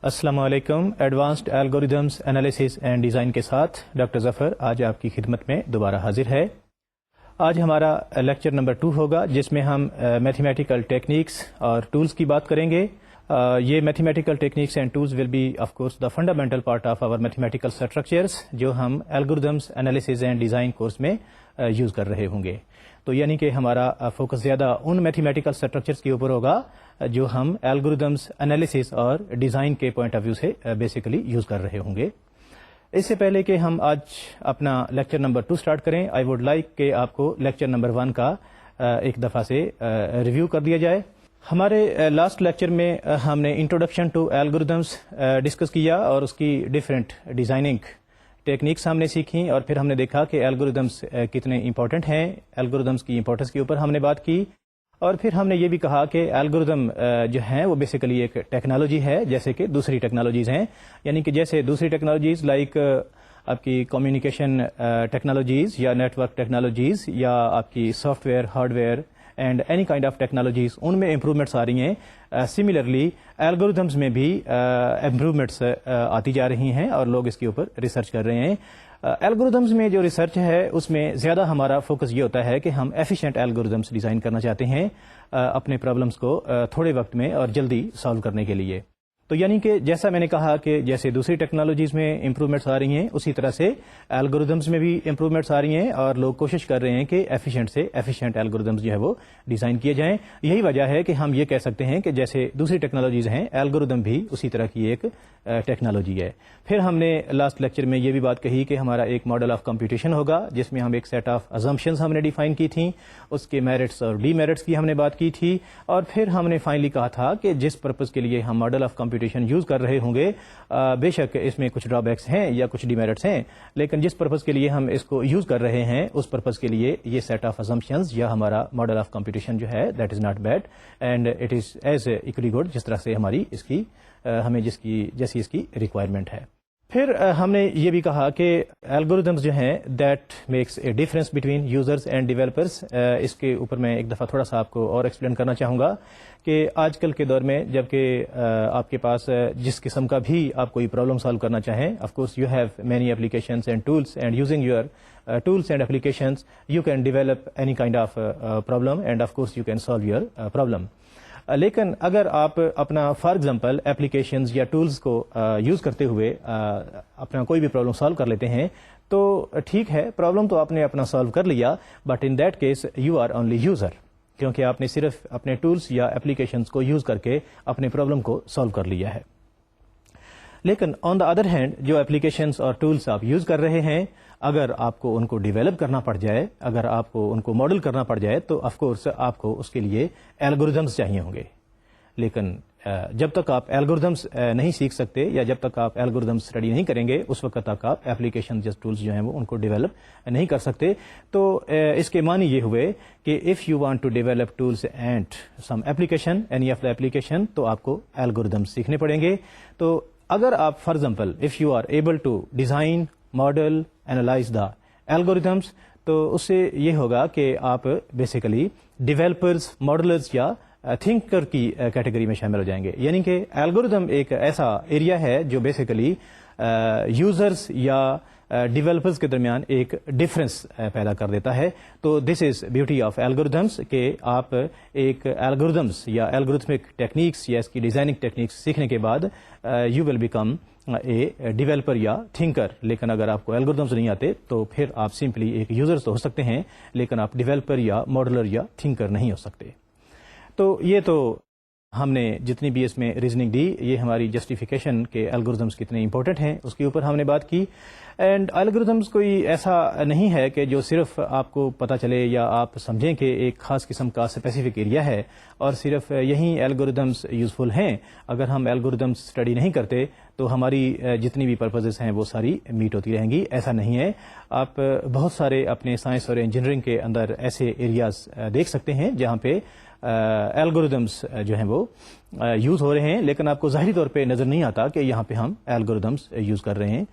السلام علیکم. Advanced algorithms analysis and design کے ساتھ ڈاکٹر ظفر آج آپ کی خدمت میں دوبارہ حاضر ہے. آج ہمارا لیکچر نمبر 2 ہوگا جس میں ہم میتھمیٹیکل ٹیکنیکس اور ٹولز کی بات کریں گے. یہ mathematical techniques and tools will be of course the fundamental part of our mathematical structures جو ہم algorithms analysis and design course میں یوز کر رہے ہوں گے. تو یعنی کہ ہمارا فوکس زیادہ ان میتھمیٹیکل اسٹرکچرز کے اوپر ہوگا جو ہم الگوریدمز انالیسس اور ڈیزائن کے پوائنٹ آف ویو سے بیسیکلی یوز کر رہے ہوں گے. اس سے پہلے کہ ہم آج اپنا لیکچر نمبر 2 سٹارٹ کریں، آئی ووڈ لائک کہ آپ کو لیکچر نمبر 1 کا ایک دفعہ سے ریویو کر دیا جائے. ہمارے لاسٹ لیکچر میں ہم نے انٹروڈکشن ٹو الگوریدمز ڈسکس کیا اور اس کی ڈفرینٹ ڈیزائننگ ٹیکنیکس ہم نے سیکھیں، اور پھر ہم نے دیکھا کہ الگوریدمز کتنے امپورٹنٹ ہیں. الگوریدمز کی امپورٹنس کے اوپر ہم نے بات کی، اور پھر ہم نے یہ بھی کہا کہ الگوریدم جو ہیں وہ بیسیکلی ایک ٹیکنالوجی ہے جیسے کہ دوسری ٹیکنالوجیز ہیں. یعنی کہ جیسے دوسری ٹیکنالوجیز لائک آپ کی کمیونیکیشن ٹیکنالوجیز یا نیٹ ورک ٹیکنالوجیز یا آپ کی software hardware and any kind of technologies, ان میں امپرومنٹس آ رہی ہیں. سملرلی الگوریدمز میں بھی امپرومنٹس آتی جا رہی ہیں اور لوگ اس کے اوپر ریسرچ کر رہے ہیں. الگوریدمز میں جو ریسرچ ہے اس میں زیادہ ہمارا فوکس یہ ہوتا ہے کہ ہم ایفیشینٹ الگوریدمز ڈیزائن کرنا چاہتے ہیں اپنے پرابلمس کو تھوڑے وقت میں اور جلدی سالو کرنے کے لیے. تو یعنی کہ جیسا میں نے کہا کہ جیسے دوسری ٹیکنالوجیز میں امپرومنٹس آ رہی ہیں اسی طرح سے الگوریدمز میں بھی امپرومنٹس آ رہی ہیں اور لوگ کوشش کر رہے ہیں کہ ایفیشینٹ سے ایفیشینٹ الگوریدمز جو ہے وہ ڈیزائن کیے جائیں. یہی وجہ ہے کہ ہم یہ کہہ سکتے ہیں کہ جیسے دوسری ٹیکنالوجیز ہیں الگوریدم بھی اسی طرح کی ایک ٹیکنالوجی ہے. پھر ہم نے لاسٹ لیکچر میں یہ بھی بات کہی کہ ہمارا ایک ماڈل آف کمپیوٹیشن ہوگا جس میں ہم ایک سیٹ آف ازمپشنز ہم نے ڈیفائن کی تھیں، اس کے میرٹس اور ڈی میرٹس کی ہم نے بات کی تھی، اور پھر ہم نے فائنلی کہا تھا کہ جس پرپز کے لیے ہم ماڈل آف کمپیوٹیشن یوز کر رہے ہوں گے بے شک اس میں کچھ ڈرا بیکس ہیں یا کچھ ڈی میرٹس ہیں، لیکن جس پرپز کے لیے ہم اس کو یوز کر رہے ہیں اس پرپز کے لیے یہ سیٹ آف ازمپشنز یا ہمارا ماڈل آف کمپیوٹیشن جو ہے that is not bad and it is as equally good جس طرح سے ہماری اس کی ہمیں جیسی اس کی ریکوائرمنٹ ہے. پھر ہم نے یہ بھی کہا کہ الگوریدمز جو ہیں that makes a difference between users and developers. اس کے اوپر میں ایک دفعہ تھوڑا سا آپ کو اور ایکسپلین کرنا چاہوں گا کہ آج کل کے دور میں جب کہ آپ کے پاس جس قسم کا بھی آپ کوئی پرابلم سالو کرنا چاہیں، of course you have many applications and tools and using your tools and applications you can develop any kind of problem and of course you can solve your problem. لیکن اگر آپ اپنا for example applications یا tools کو use کرتے ہوئے اپنا کوئی بھی پرابلم سالو کر لیتے ہیں تو ٹھیک ہے، پرابلم تو آپ نے اپنا سالو کر لیا، but in that case you are only user, کیونکہ آپ نے صرف اپنے ٹولز یا اپلیکیشنز کو یوز کر کے اپنے پرابلم کو سالو کر لیا ہے. لیکن آن دا ادر ہینڈ جو اپلیکیشنز اور ٹولز آپ یوز کر رہے ہیں اگر آپ کو ان کو ڈیولپ کرنا پڑ جائے، اگر آپ کو ان کو ماڈل کرنا پڑ جائے تو آف کورس آپ کو اس کے لیے الگوریدمز چاہیے ہوں گے. لیکن جب تک آپ الگوریدمز نہیں سیکھ سکتے یا جب تک آپ الگوریدمز اسٹڈی نہیں کریں گے اس وقت تک آپ اپلیکیشن یا ٹولز جو ہیں وہ ان کو ڈیولپ نہیں کر سکتے. تو اس کے معنی یہ ہوئے کہ if you want to develop tools and some application any of the application تو آپ کو الگوریدمز سیکھنے پڑیں گے. تو اگر آپ for example if you are able to design model analyse the algorithms تو اس سے یہ ہوگا کہ آپ بیسیکلی ڈیولپرز، ماڈلرز یا تھنکر کی کیٹیگری میں شامل ہو جائیں گے. یعنی کہ الگوریدم ایک ایسا ایریا ہے جو بیسیکلی یوزرز یا ڈیولپرز کے درمیان ایک ڈفرینس پیدا کر دیتا ہے. تو this is beauty of algorithms کہ آپ ایک الگوریدمز یا الگوریتھمک ٹیکنیکس یا اس کی ڈیزائننگ ٹیکنیکس سیکھنے کے بعد you will become a developer یا تھنکر. لیکن اگر آپ کو الگوریدمز نہیں آتے تو پھر آپ سمپلی ایک یوزر تو ہو سکتے ہیں لیکن آپ ڈیولپر یا ماڈلر یا تھنکر نہیں ہو سکتے. تو یہ تو ہم نے جتنی بھی اس میں ریزننگ دی یہ ہماری جسٹیفیکیشن کے الگوریدمز کتنے امپورٹنٹ ہیں اس کے اوپر ہم نے بات کی. اینڈ الگوریدمز کوئی ایسا نہیں ہے کہ جو صرف آپ کو پتہ چلے یا آپ سمجھیں کہ ایک خاص قسم کا اسپیسیفک ایریا ہے اور صرف یہی الگوریدمز یوزفل ہیں. اگر ہم الگوریدمز اسٹڈی نہیں کرتے تو ہماری جتنی بھی پرپزز ہیں وہ ساری میٹ ہوتی رہیں گی. ایسا نہیں ہے. آپ بہت سارے اپنے سائنس اور انجینئرنگ کے اندر ایسے ایریاز دیکھ سکتے ہیں جہاں پہ الگوریدمز جو ہیں وہ یوز ہو رہے ہیں لیکن آپ کو ظاہری طور پہ نظر نہیں آتا کہ یہاں پہ ہم الگوریدمز یوز کر رہے ہیں.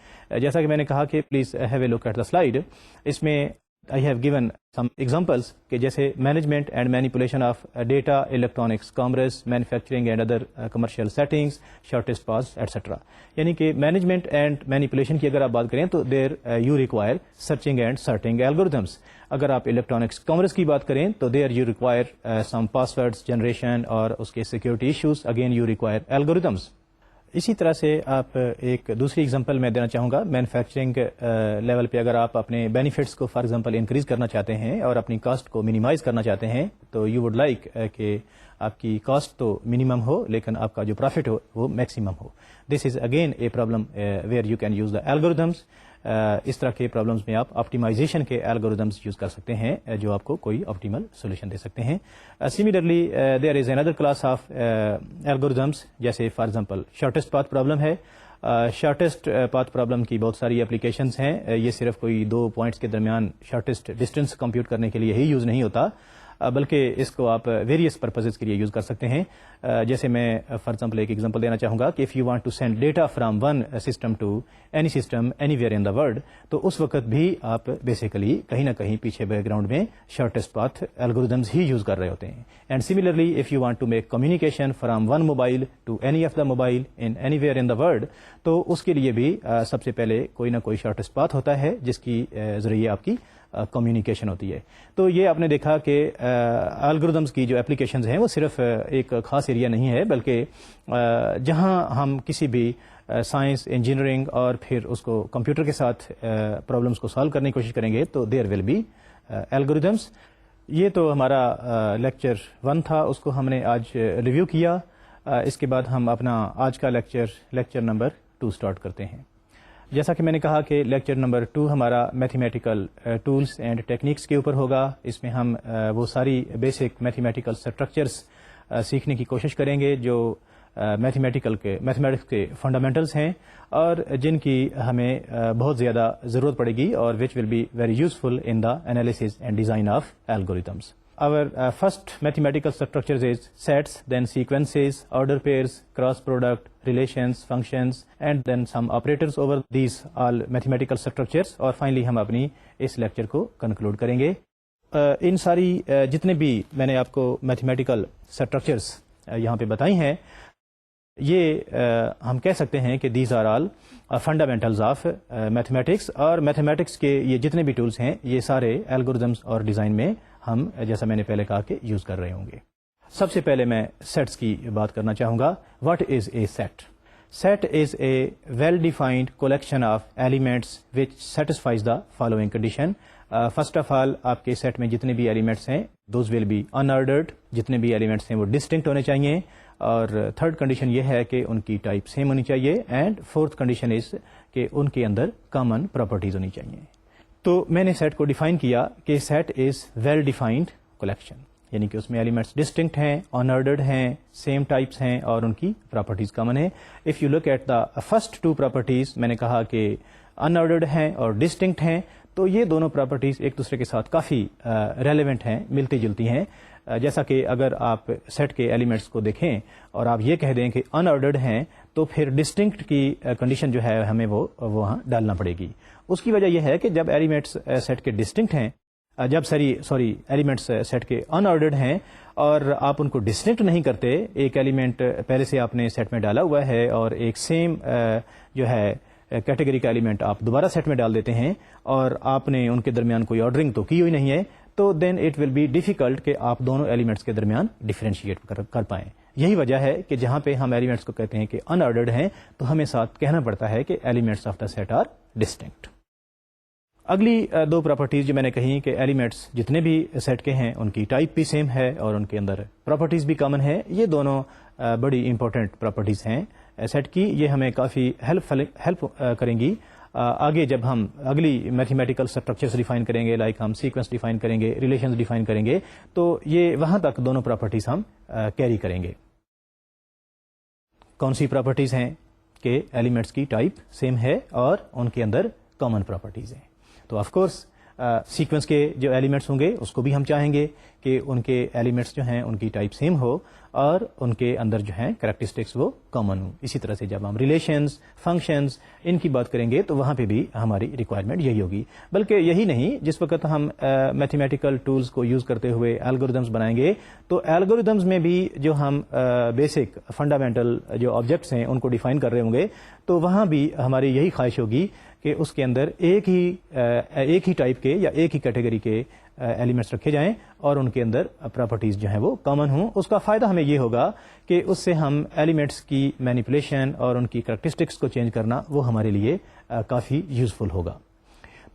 جیسا کہ میں نے کہا کہ please have a look at the slide. اس میں I have given some examples کہ جیسے management and manipulation of data, electronics, commerce, manufacturing and other commercial settings, shortest path etcetera. یعنی کہ مینجمنٹ اینڈ مینیپولیشن کی اگر آپ بات کریں تو there you require searching and sorting algorithms. اگر آپ الیکٹرانکس کامرس کی بات کریں تو there you require some passwords generation اور اس کے security issues, again you require algorithms. اسی طرح سے آپ ایک دوسری ایگزامپل میں دینا چاہوں گا. مینوفیکچرنگ لیول پہ اگر آپ اپنے بینیفٹس کو فار ایگزامپل انکریز کرنا چاہتے ہیں اور اپنی کاسٹ کو منیمائز کرنا چاہتے ہیں تو یو وڈ لائک کہ آپ کی کاسٹ تو منیمم ہو لیکن آپ کا جو پروفٹ ہو وہ میکسیمم ہو. This is again a problem where you can use the algorithms. اس طرح کے پرابلمس میں آپ آپٹیمائزیشن کے الگوریتھمس یوز کر سکتے ہیں جو آپ کو کوئی آپٹیمل سولوشن دے سکتے ہیں. Similarly there is another class of algorithms جیسے for example shortest path problem ہے. شارٹیسٹ پاتھ پرابلم کی بہت ساری اپلیکیشنس ہیں. یہ صرف کوئی 2 پوائنٹس کے درمیان شارٹیسٹ ڈسٹینس کمپیوٹ کرنے کے لیے ہی یوز نہیں ہوتا بلکہ اس کو آپ ویریس پرپزز کے لیے یوز کر سکتے ہیں. جیسے میں فار ایگزامپل ایک ایگزامپل دینا چاہوں گا کہ if you want to send data from one system to any system any where in the world تو اس وقت بھی آپ بیسیکلی کہیں نہ کہیں پیچھے بیک گراؤنڈ میں شارٹیسٹ پاتھ الگوریتھمز ہی یوز کر رہے ہوتے ہیں. And similarly if you want to make communication from one mobile to any of the mobile anywhere where in the world تو اس کے لیے بھی سب سے پہلے کوئی نہ کوئی شارٹیسٹ پاتھ ہوتا ہے جس کی ذریعے آپ کی کمیونیکیشن ہوتی ہے. تو یہ آپ نے دیکھا کہ الگوریتھمس کی جو اپلیکیشنز ہیں وہ صرف ایک خاص ایریا نہیں ہے بلکہ جہاں ہم کسی بھی سائنس, انجینئرنگ اور پھر اس کو کمپیوٹر کے ساتھ پرابلمس کو سالو کرنے کی کوشش کریں گے تو دیر ول بی الگوریتھمس. یہ تو ہمارا لیکچر 1 تھا, اس کو ہم نے آج ریویو کیا. اس کے بعد ہم اپنا آج کا لیکچر نمبر 2 سٹارٹ کرتے ہیں. جیسا کہ میں نے کہا کہ لیکچر نمبر 2 ہمارا میتھمیٹیکل ٹولز اینڈ ٹیکنیکس کے اوپر ہوگا. اس میں ہم وہ ساری بیسک میتھمیٹیکل اسٹرکچرس سیکھنے کی کوشش کریں گے جو میتھمیٹکس کے فنڈامنٹلس ہیں اور جن کی ہمیں بہت زیادہ ضرورت پڑے گی اور which will be very useful in the analysis and design of algorithms. Our first mathematical structures is sets, then sequences, order pairs, cross product, relations, functions, and then some operators over these all mathematical structures. اور finally ہم اپنی اس lecture کو conclude کریں گے. ان ساری جتنے بھی میں نے آپ کو میتھمیٹیکل اسٹرکچرس یہاں پہ بتائی ہیں یہ ہم کہہ سکتے ہیں کہ these are all fundamentals of mathematics. اور میتھمیٹکس کے یہ جتنے بھی ٹولس ہیں یہ سارے الگوریتھمس اور ڈیزائن میں ہم جیسا میں نے پہلے کہا کہ یوز کر رہے ہوں گے. سب سے پہلے میں سیٹس کی بات کرنا چاہوں گا. What is a set? Set is a well defined collection of elements which satisfies the following condition. First of all آپ کے سیٹ میں جتنے بھی ایلیمنٹس ہیں those will be unordered. جتنے بھی ایلیمنٹس ہیں وہ ڈسٹنکٹ ہونے چاہیے. اور تھرڈ کنڈیشن یہ ہے کہ ان کی ٹائپ سیم ہونی چاہیے. اینڈ فورتھ کنڈیشن از کہ ان کے اندر کامن پراپرٹیز ہونی چاہیے. تو میں نے سیٹ کو ڈیفائن کیا کہ set is well defined collection, یعنی کہ اس میں ایلیمنٹس ڈسٹنکٹ ہیں, ان آرڈرڈ ہیں, سیم ٹائپس ہیں اور ان کی پراپرٹیز کامن ہیں. If you look at the first 2 properties میں نے کہا کہ ان آرڈرڈ ہیں اور ڈسٹنکٹ ہیں تو یہ دونوں پراپرٹیز ایک دوسرے کے ساتھ کافی ریلیونٹ ہیں, ملتی جلتی ہیں. جیسا کہ اگر آپ سیٹ کے ایلیمنٹس کو دیکھیں اور آپ یہ کہہ دیں کہ ان آرڈرڈ ہیں تو پھر ڈسٹنکٹ کی کنڈیشن جو ہے ہمیں وہ وہاں ڈالنا پڑے گی. اس کی وجہ یہ ہے کہ جب ایلیمنٹس سیٹ کے ڈسٹنکٹ ہیں, جب ایلیمنٹس سیٹ کے ان آرڈرڈ ہیں اور آپ ان کو ڈسٹنکٹ نہیں کرتے, ایک ایلیمنٹ پہلے سے آپ نے سیٹ میں ڈالا ہوا ہے اور ایک سیم جو ہے کیٹیگری کا ایلیمنٹ آپ دوبارہ سیٹ میں ڈال دیتے ہیں اور آپ نے ان کے درمیان کوئی آرڈرنگ تو کی ہوئی نہیں ہے, تو then it will be difficult کہ آپ دونوں ایلیمنٹس کے درمیان ڈیفرینشیٹ کر پائیں. یہی وجہ ہے کہ جہاں پہ ہم ایلیمنٹس کو کہتے ہیں کہ ان آرڈرڈ ہیں تو ہمیں ساتھ کہنا پڑتا ہے کہ elements of the set are distinct. اگلی 2 پراپرٹیز جو میں نے کہی کہ ایلیمنٹس جتنے بھی سیٹ کے ہیں ان کی ٹائپ بھی سیم ہے اور ان کے اندر پراپرٹیز بھی کامن ہے. یہ دونوں بڑی امپورٹنٹ پراپرٹیز ہیں سیٹ کی. یہ ہمیں کافی ہیلپ کریں گی آگے جب ہم اگلی میتھمیٹیکل اسٹرکچرس ڈیفائن کریں گے, لائک ہم سیکوینس ڈیفائن کریں گے, ریلیشنز ڈیفائن کریں گے, تو یہ وہاں تک دونوں پراپرٹیز ہم کیری کریں گے. کون سی پراپرٹیز ہیں کہ ایلیمنٹس کی ٹائپ سیم ہے اور ان کے اندر کامن پراپرٹیز ہیں. تو آف کورس سیکوینس کے جو ایلیمنٹس ہوں گے اس کو بھی ہم چاہیں گے کہ ان کے ایلیمنٹس جو ہیں ان کی ٹائپ سیم ہو اور ان کے اندر جو ہیں کریکٹرسٹکس وہ کامن ہوں. اسی طرح سے جب ہم ریلیشنز، فنکشنز ان کی بات کریں گے تو وہاں پہ بھی ہماری ریکوائرمنٹ یہی ہوگی. بلکہ یہی نہیں، جس وقت ہم میتھمیٹیکل ٹولز کو یوز کرتے ہوئے الگوریدمز بنائیں گے تو الگوریدمز میں بھی جو ہم بیسک فنڈامنٹل جو آبجیکٹس ہیں ان کو ڈیفائن کر رہے ہوں گے تو وہاں بھی ہماری یہی خواہش ہوگی کہ اس کے اندر ایک ہی ٹائپ کے یا ایک ہی کیٹیگری کے ایلیمنٹس رکھے جائیں اور ان کے اندر پراپرٹیز جو ہیں وہ کامن ہوں. اس کا فائدہ ہمیں یہ ہوگا کہ اس سے ہم ایلیمنٹس کی مینیپولیشن اور ان کی کریکٹرسٹکس کو چینج کرنا وہ ہمارے لیے کافی یوزفل ہوگا.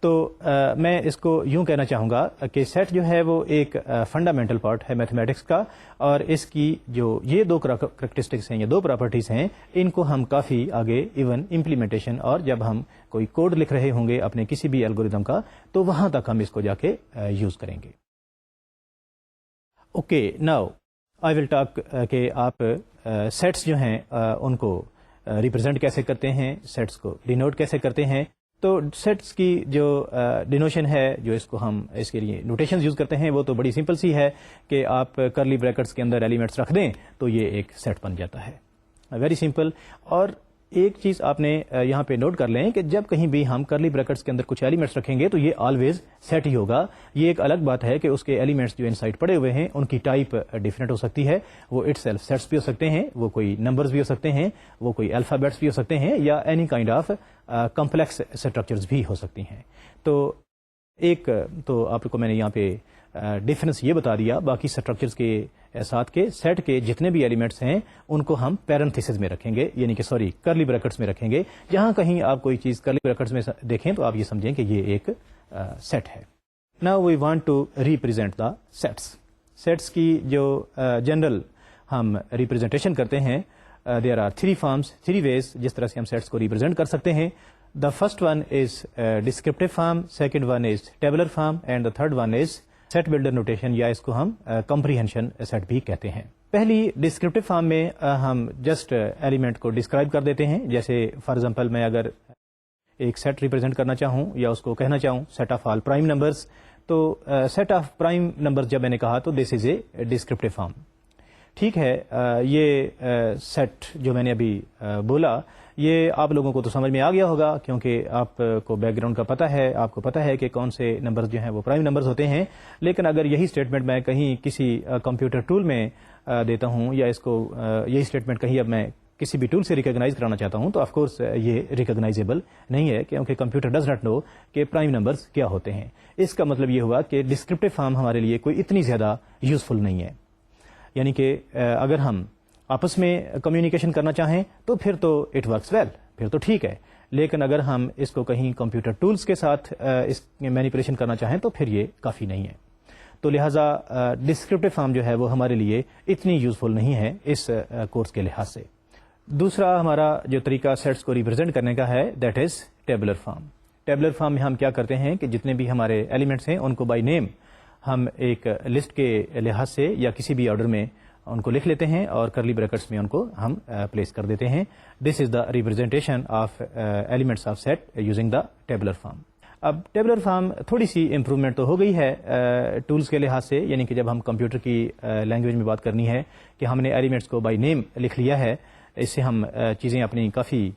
تو میں اس کو یوں کہنا چاہوں گا کہ سیٹ جو ہے وہ ایک فنڈامنٹل پارٹ ہے میتھمیٹکس کا، اور اس کی جو یہ دو کریکٹرسٹکس ہیں یا دو پراپرٹیز ہیں ان کو ہم کافی آگے ایون امپلیمنٹیشن اور جب ہم کوئی کوڈ لکھ رہے ہوں گے اپنے کسی بھی الگوریدم کا تو وہاں تک ہم اس کو جا کے یوز کریں گے. Okay, now I will talk کہ آپ سیٹس جو ہیں ان کو ریپرزینٹ کیسے کرتے ہیں، سیٹس کو ڈینوٹ کیسے کرتے ہیں. تو سیٹس کی جو ڈینوشن ہے، جو اس کو ہم اس کے لیے نوٹیشنز یوز کرتے ہیں، وہ تو بڑی سمپل سی ہے کہ آپ کرلی بریکٹس کے اندر ایلیمنٹس رکھ دیں تو یہ ایک سیٹ بن جاتا ہے. Very simple. اور ایک چیز آپ نے یہاں پہ نوٹ کر لیں کہ جب کہیں بھی ہم کرلی بریکٹس کے اندر کچھ ایلیمنٹس رکھیں گے تو یہ آلویز سیٹ ہی ہوگا. یہ ایک الگ بات ہے کہ اس کے ایلیمنٹس جو انسائڈ پڑے ہوئے ہیں ان کی ٹائپ ڈفرینٹ ہو سکتی ہے. وہ اٹ سیلف سیٹس بھی ہو سکتے ہیں، وہ کوئی نمبرز بھی ہو سکتے ہیں، وہ کوئی الفابیٹس بھی ہو سکتے ہیں، یا any kind of complex structures بھی ہو سکتی ہیں. تو ایک تو آپ کو میں نے یہاں پہ ڈفرینس یہ بتا دیا. باقی اسٹرکچرز کے ساتھ کے سیٹ کے جتنے بھی ایلیمنٹس ہیں ان کو ہم پیرنتھیسز میں رکھیں گے، یعنی کہ کرلی بریکٹس میں رکھیں گے. جہاں کہیں آپ کوئی چیز کرلی بریکٹس میں دیکھیں تو آپ یہ سمجھیں کہ یہ ایک سیٹ ہے. Now we want to represent the sets. Sets کی جو جنرل ہم ریپرزینٹیشن کرتے ہیں، دیر آر 3 فارمس، 3 ویز جس طرح سے ہم سیٹس کو ریپرزینٹ کر سکتے ہیں. The first one is descriptive form, second one is tabular form, and the third one is set builder notation, یا اس کو ہم کمپریہنشن سیٹ بھی کہتے ہیں. پہلی ڈسکرپٹیو فارم میں ہم جسٹ ایلیمنٹ کو ڈسکرائب کر دیتے ہیں. جیسے فار ایگزامپل میں اگر ایک سیٹ ریپرزینٹ کرنا چاہوں یا اس کو کہنا چاہوں set of all prime numbers, تو سیٹ آف پرائم نمبرز جب میں نے کہا تو this is a descriptive form. ٹھیک ہے، یہ سیٹ جو میں نے ابھی بولا یہ آپ لوگوں کو تو سمجھ میں آ گیا ہوگا کیونکہ آپ کو بیک گراؤنڈ کا پتہ ہے، آپ کو پتہ ہے کہ کون سے نمبرز جو ہیں وہ پرائم نمبرز ہوتے ہیں. لیکن اگر یہی اسٹیٹمنٹ میں کہیں کسی کمپیوٹر ٹول میں دیتا ہوں، یا اس کو یہی اسٹیٹمنٹ کہیں اب میں کسی بھی ٹول سے ریکگنائز کرانا چاہتا ہوں، تو آف کورس یہ ریکگنائزیبل نہیں ہے کیونکہ کمپیوٹر ڈز ناٹ نو کہ پرائم نمبرز کیا ہوتے ہیں. اس کا مطلب یہ ہوا کہ ڈسکرپٹیو فارم ہمارے لیے کوئی اتنی زیادہ یوزفل نہیں ہے. یعنی کہ اگر ہم آپس میں کمیونیکیشن کرنا چاہیں تو پھر تو اٹ ورکس ویل، پھر تو ٹھیک ہے. لیکن اگر ہم اس کو کہیں کمپیوٹر ٹولز کے ساتھ اس مینیپولیشن کرنا چاہیں تو پھر یہ کافی نہیں ہے. تو لہٰذا ڈسکرپٹیو فارم جو ہے وہ ہمارے لیے اتنی یوزفل نہیں ہے اس کورس کے لحاظ سے. دوسرا ہمارا جو طریقہ سیٹس کو ریپرزینٹ کرنے کا ہے that is tabular form. Tabular form میں ہم کیا کرتے ہیں کہ جتنے بھی ہمارے ایلیمنٹس ہیں ان کو بائی نیم ہم ایک لسٹ کے لحاظ سے یا کسی بھی آرڈر میں ان کو لکھ لیتے ہیں اور کرلی بریکٹس میں ان کو ہم پلیس کر دیتے ہیں. This is the representation of elements of set using the tabular form. اب ٹیبلر فارم تھوڑی سی امپروومنٹ تو ہو گئی ہے ٹولز کے لحاظ سے، یعنی کہ جب ہم کمپیوٹر کی لینگویج میں بات کرنی ہے کہ ہم نے ایلیمنٹس کو بائی نیم لکھ لیا ہے، اس سے ہم چیزیں اپنی کافی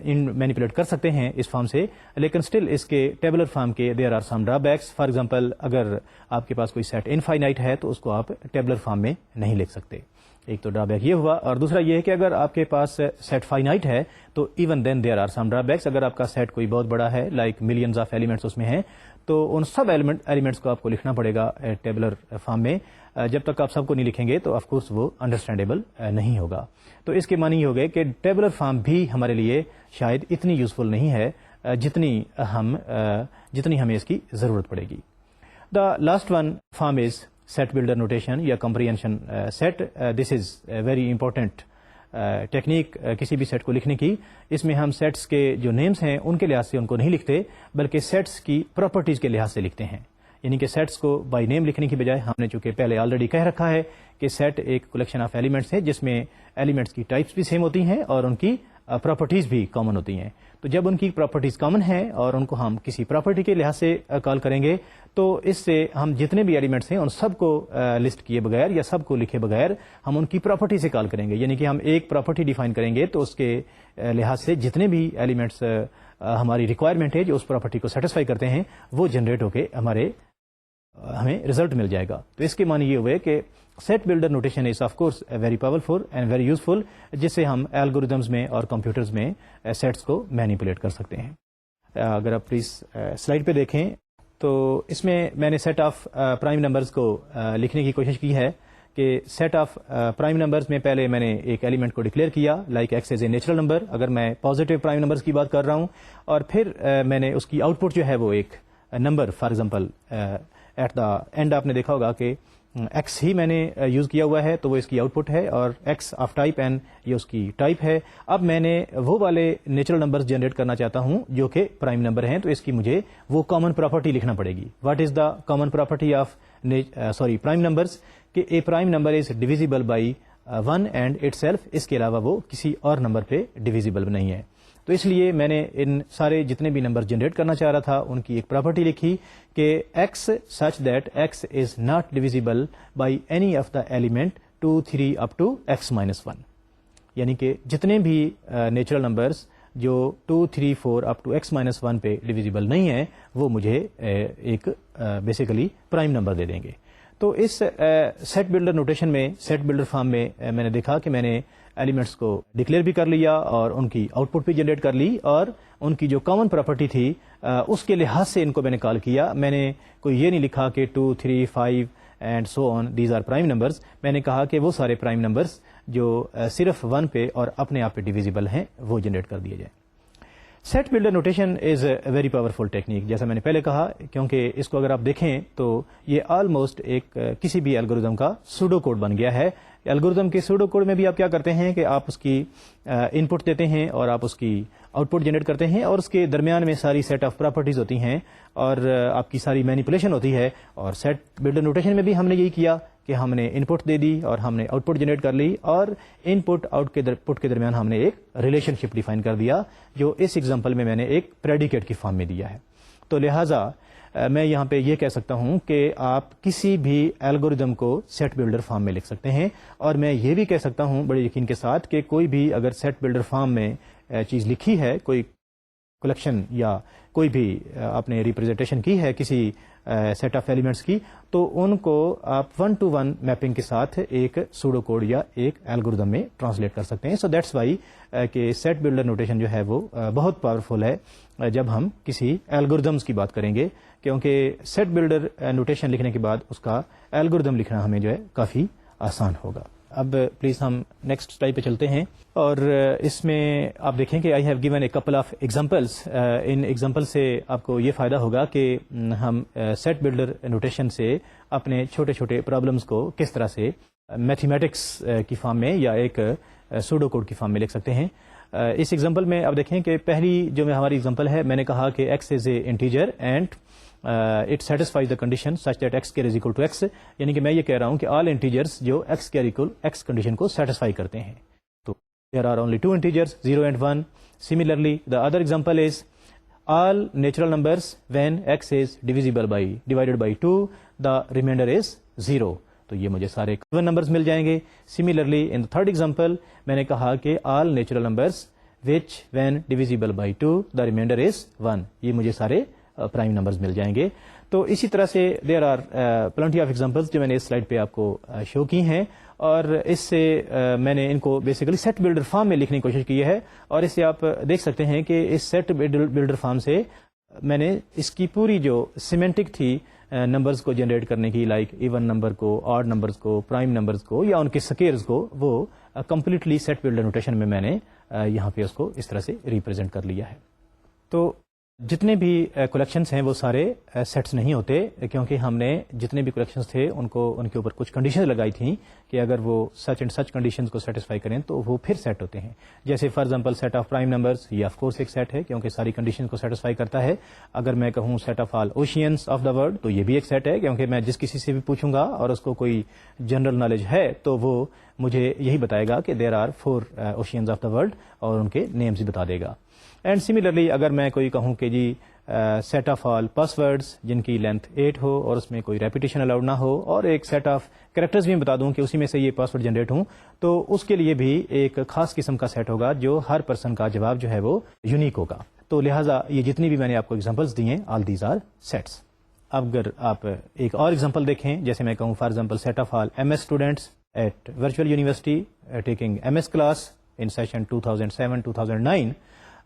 مینیپولیٹ کر سکتے ہیں اس فارم سے. لیکن اسٹل اس کے ٹیبلر فارم کے there are some drawbacks. For example اگر آپ کے پاس کوئی سیٹ انفائنائٹ ہے تو اس کو آپ ٹیبلر فارم میں نہیں لکھ سکتے. ایک تو ڈرا بیک یہ ہوا، اور دوسرا یہ ہے کہ اگر آپ کے پاس سیٹ فائنائٹ ہے تو even then there are some drawbacks. اگر آپ کا سیٹ کوئی بہت بڑا ہے لائک ملینز آف ایلیمنٹس اس میں ہیں تو ان سب ایلیمنٹس کو آپ کو لکھنا پڑے گا ٹیبلر فارم میں. جب تک آپ سب کو نہیں لکھیں گے تو آف کورس وہ انڈرسٹینڈیبل نہیں ہوگا. تو اس کے معنی یہ ہو گئے کہ ٹیبلر فارم بھی ہمارے لیے شاید اتنی یوزفل نہیں ہے جتنی ہمیں اس کی ضرورت پڑے گی. The last one form is set builder notation یا comprehension set. This is very important technique کسی بھی سیٹ کو لکھنے کی. اس میں ہم سیٹس کے جو نیمز ہیں ان کے لحاظ سے ان کو نہیں لکھتے بلکہ سیٹس کی پراپرٹیز کے لحاظ سے لکھتے ہیں. یعنی کہ سیٹس کو بائی نیم لکھنے کی بجائے ہم نے چونکہ پہلے آلریڈی کہہ رکھا ہے کہ سیٹ ایک کلیکشن آف ایلیمنٹس ہے جس میں ایلیمنٹس کی ٹائپس بھی سیم ہوتی ہیں اور ان کی پراپرٹیز بھی کامن ہوتی ہیں. تو جب ان کی پراپرٹیز کامن ہیں اور ان کو ہم کسی پراپرٹی کے لحاظ سے کال کریں گے تو اس سے ہم جتنے بھی ایلیمنٹس ہیں ان سب کو لسٹ کیے بغیر یا سب کو لکھے بغیر ہم ان کی پراپرٹی سے کال کریں گے. یعنی کہ ہم ایک پراپرٹی ڈیفائن کریں گے تو اس کے لحاظ سے جتنے بھی ایلیمنٹس ہماری ریکوائرمنٹ ہے جو اس پراپرٹی کو سیٹسفائی کرتے ہیں وہ جنریٹ ہو کے ہمیں رزلٹ مل جائے گا. تو اس کے معنی یہ ہوئے کہ set builder notation is of course very powerful and very useful, جس سے ہم الگوریدمز میں اور کمپیوٹرز میں سیٹس کو مینیپولیٹ کر سکتے ہیں. اگر آپ پلیز سلائڈ پہ دیکھیں تو اس میں نے سیٹ آف پرائم نمبرز کو لکھنے کی کوشش کی ہے کہ سیٹ آف پرائم نمبرز میں پہلے میں نے ایک ایلیمنٹ کو ڈکلیئر کیا like x as a natural number, اگر میں پازیٹیو پرائم نمبرز کی بات کر رہا ہوں, اور پھر میں نے اس کی آؤٹ پٹ جو ہے وہ ایک number, for example at the end آپ نے دیکھا ہوگا کہ ایکس ہی میں نے یوز کیا ہوا ہے تو وہ اس کی آؤٹ پٹ ہے, اور ایکس آف ٹائپ این یہ اس کی ٹائپ ہے. اب میں نے وہ والے نیچرل نمبرز جنریٹ کرنا چاہتا ہوں جو کہ پرائم نمبر ہیں, تو اس کی مجھے وہ کامن پراپرٹی لکھنا پڑے گی. What is the common property of prime numbers, کہ a prime number is divisible by 1 and itself, اس کے علاوہ وہ کسی اور نمبر پہ ڈیویزیبل نہیں ہے. تو اس لیے میں نے ان سارے جتنے بھی نمبر جنریٹ کرنا چاہ رہا تھا ان کی ایک پراپرٹی لکھی کہ x such that x is not divisible by any of the element 2 3 up to x minus 1. یعنی کہ جتنے بھی نیچرل نمبرز جو 2 3 4 اپ ٹو ایکس مائنس 1 پہ ڈیویزیبل نہیں ہیں وہ مجھے ایک بیسیکلی پرائم نمبر دے دیں گے. تو اس سیٹ بلڈر نوٹیشن میں, سیٹ بلڈر فارم میں نے دیکھا کہ میں نے ایلیمنٹس کو ڈکلیئر بھی کر لیا اور ان کی آؤٹ پٹ بھی جنریٹ کر لی, اور ان کی جو کامن پراپرٹی تھی اس کے لحاظ سے ان کو میں نے کال کیا. میں نے کوئی یہ نہیں لکھا کہ 2 3 5 and so on these are prime numbers. میں نے کہا کہ وہ سارے پرائم نمبرز جو صرف 1 پہ اور اپنے آپ پہ ڈیویزیبل ہیں وہ جنریٹ کر دیے جائیں. Set builder notation is a very powerful technique, جیسا میں نے پہلے کہا, کیونکہ اس کو اگر آپ دیکھیں تو یہ آلموسٹ ایک کسی بھی الگوریدم کا سوڈو کوڈ بن گیا ہے. الگوریدم کے سوڈو کوڈ میں بھی آپ کیا کرتے ہیں کہ آپ اس کی ان پٹ دیتے ہیں اور آپ اس کی آؤٹ پٹ جنریٹ کرتے ہیں, اور اس کے درمیان میں ساری سیٹ آف پراپرٹیز ہوتی ہیں اور آپ کی ساری مینیپولیشن ہوتی ہے. اور سیٹ بلڈر نوٹیشن میں بھی ہم نے یہی کیا کہ ہم نے ان پٹ دے دی اور ہم نے آؤٹ پٹ جنریٹ کر لی, اور ان پٹ آؤٹ پٹ کے درمیان ہم نے ایک ریلیشن شپ ڈیفائن کر دیا جو اس ایگزامپل میں نے ایک پریڈیکیٹ کی فارم میں دیا ہے. تو لہٰذا میں یہاں پہ یہ کہہ سکتا ہوں کہ آپ کسی بھی الگوریدم کو سیٹ بلڈر فارم میں لکھ سکتے ہیں, اور میں یہ بھی کہہ سکتا ہوں بڑے یقین کے ساتھ کہ کوئی بھی اگر سیٹ بلڈر فارم میں چیز لکھی ہے, کوئی کلیکشن یا کوئی بھی آپ نے ریپرزنٹیشن کی ہے کسی سیٹ آف ایلیمنٹس کی, تو ان کو آپ 1 to 1 میپنگ کے ساتھ ایک سوڈو کوڈ یا ایک الگوریدم میں ٹرانسلیٹ کر سکتے ہیں. سو دیٹس وائی کہ سیٹ بلڈر نوٹیشن جو ہے وہ بہت پاورفل ہے جب ہم کسی الگوریدمس کی بات کریں گے, کیونکہ سیٹ بلڈر نوٹیشن لکھنے کے بعد اس کا الگوریدم لکھنا ہمیں جو ہے کافی آسان ہوگا. اب پلیز ہم نیکسٹ سلائڈ پہ چلتے ہیں, اور اس میں آپ دیکھیں کہ I have given a couple of examples. In example سے آپ کو یہ فائدہ ہوگا کہ ہم سیٹ بلڈر نوٹیشن سے اپنے چھوٹے چھوٹے پرابلمس کو کس طرح سے میتھمیٹکس کی فارم میں یا ایک سوڈو کوڈ کی فارم میں لکھ سکتے ہیں. اس ایگزامپل میں آپ دیکھیں کہ پہلی جو ہماری ایگزامپل ہے, میں نے کہا کہ X is a integer and it satisfies the condition such that x is equal to X. یعنی کہ میں یہ کہہ رہا ہوں کہ آل انٹیجرس جو ایکس اکول ایکس کنڈیشن کو سیٹسفائی کرتے ہیں. تو دیر آر اونلی 2 انٹیجرس 0 اینڈ 1. Similarly the other example is all natural numbers when x is divided by 2 the remainder is 0. تو یہ مجھے سارے even numbers مل جائیں گے. Similarly in the third example میں نے کہا کہ all natural numbers which when divisible by 2 the remainder is 1. یہ مجھے سارے پرائم نمبرز مل جائیں گے. تو اسی طرح سے there are plenty of examples جو میں نے اس سلائڈ پہ آپ کو شو کی ہیں, اور اس سے میں نے ان کو بیسیکلی سیٹ بلڈر فارم میں لکھنے کی کوشش کی ہے. اور اس سے آپ دیکھ سکتے ہیں کہ اس سیٹ بلڈر فارم سے میں نے اس کی پوری جو سیمینٹک تھی نمبرز کو جنریٹ کرنے کی, لائک ایون نمبر کو, آڈ نمبرز کو, پرائم نمبرز کو یا ان کے سکیئرز کو, وہ کمپلیٹلی سیٹ بلڈر نوٹیشن میں نے یہاں پہ اس کو اس طرح سے ریپرزینٹ کر لیا ہے. تو جتنے بھی کلیکشنس ہیں وہ سارے سیٹس نہیں ہوتے، کیونکہ ہم نے جتنے بھی کلیکشنس تھے ان کے اوپر کچھ کنڈیشنز لگائی تھیں کہ اگر وہ سچ اینڈ سچ کنڈیشنز کو سیٹسفائی کریں تو وہ پھر سیٹ ہوتے ہیں. جیسے for example set of prime numbers, یہ آف کورس ایک سیٹ ہے کیونکہ ساری کنڈیشنز کو سیٹسفائی کرتا ہے. اگر میں کہوں set of all oceans of the world تو یہ بھی ایک سیٹ ہے، کیونکہ میں جس کسی سے بھی پوچھوں گا اور اس کو کوئی جنرل نالج ہے تو وہ مجھے یہی بتائے گا کہ there are 4 oceans of the world اور ان کے نیمز بھی بتا دے گا. اینڈ سملرلی اگر میں کوئی کہوں کہ جی set of all passwords جن کی لینتھ 8 ہو اور اس میں کوئی ریپیٹیشن الاؤڈ نہ ہو، اور ایک سیٹ آف کریکٹرز بھی بتا دوں کہ اسی میں سے یہ پاس ورڈ جنریٹ ہوں، تو اس کے لیے بھی ایک خاص قسم کا سیٹ ہوگا جو ہر پرسن کا جواب جو ہے وہ یونیک ہوگا. تو لہٰذا یہ جتنی بھی میں نے آپ کو ایگزامپلس دی ہیں، آل دیز آر سیٹس. اب اگر آپ ایک اور ایگزامپل دیکھیں، جیسے میں کہوں for example set of all M S students at Virtual University taking M S class in session 2007-2009،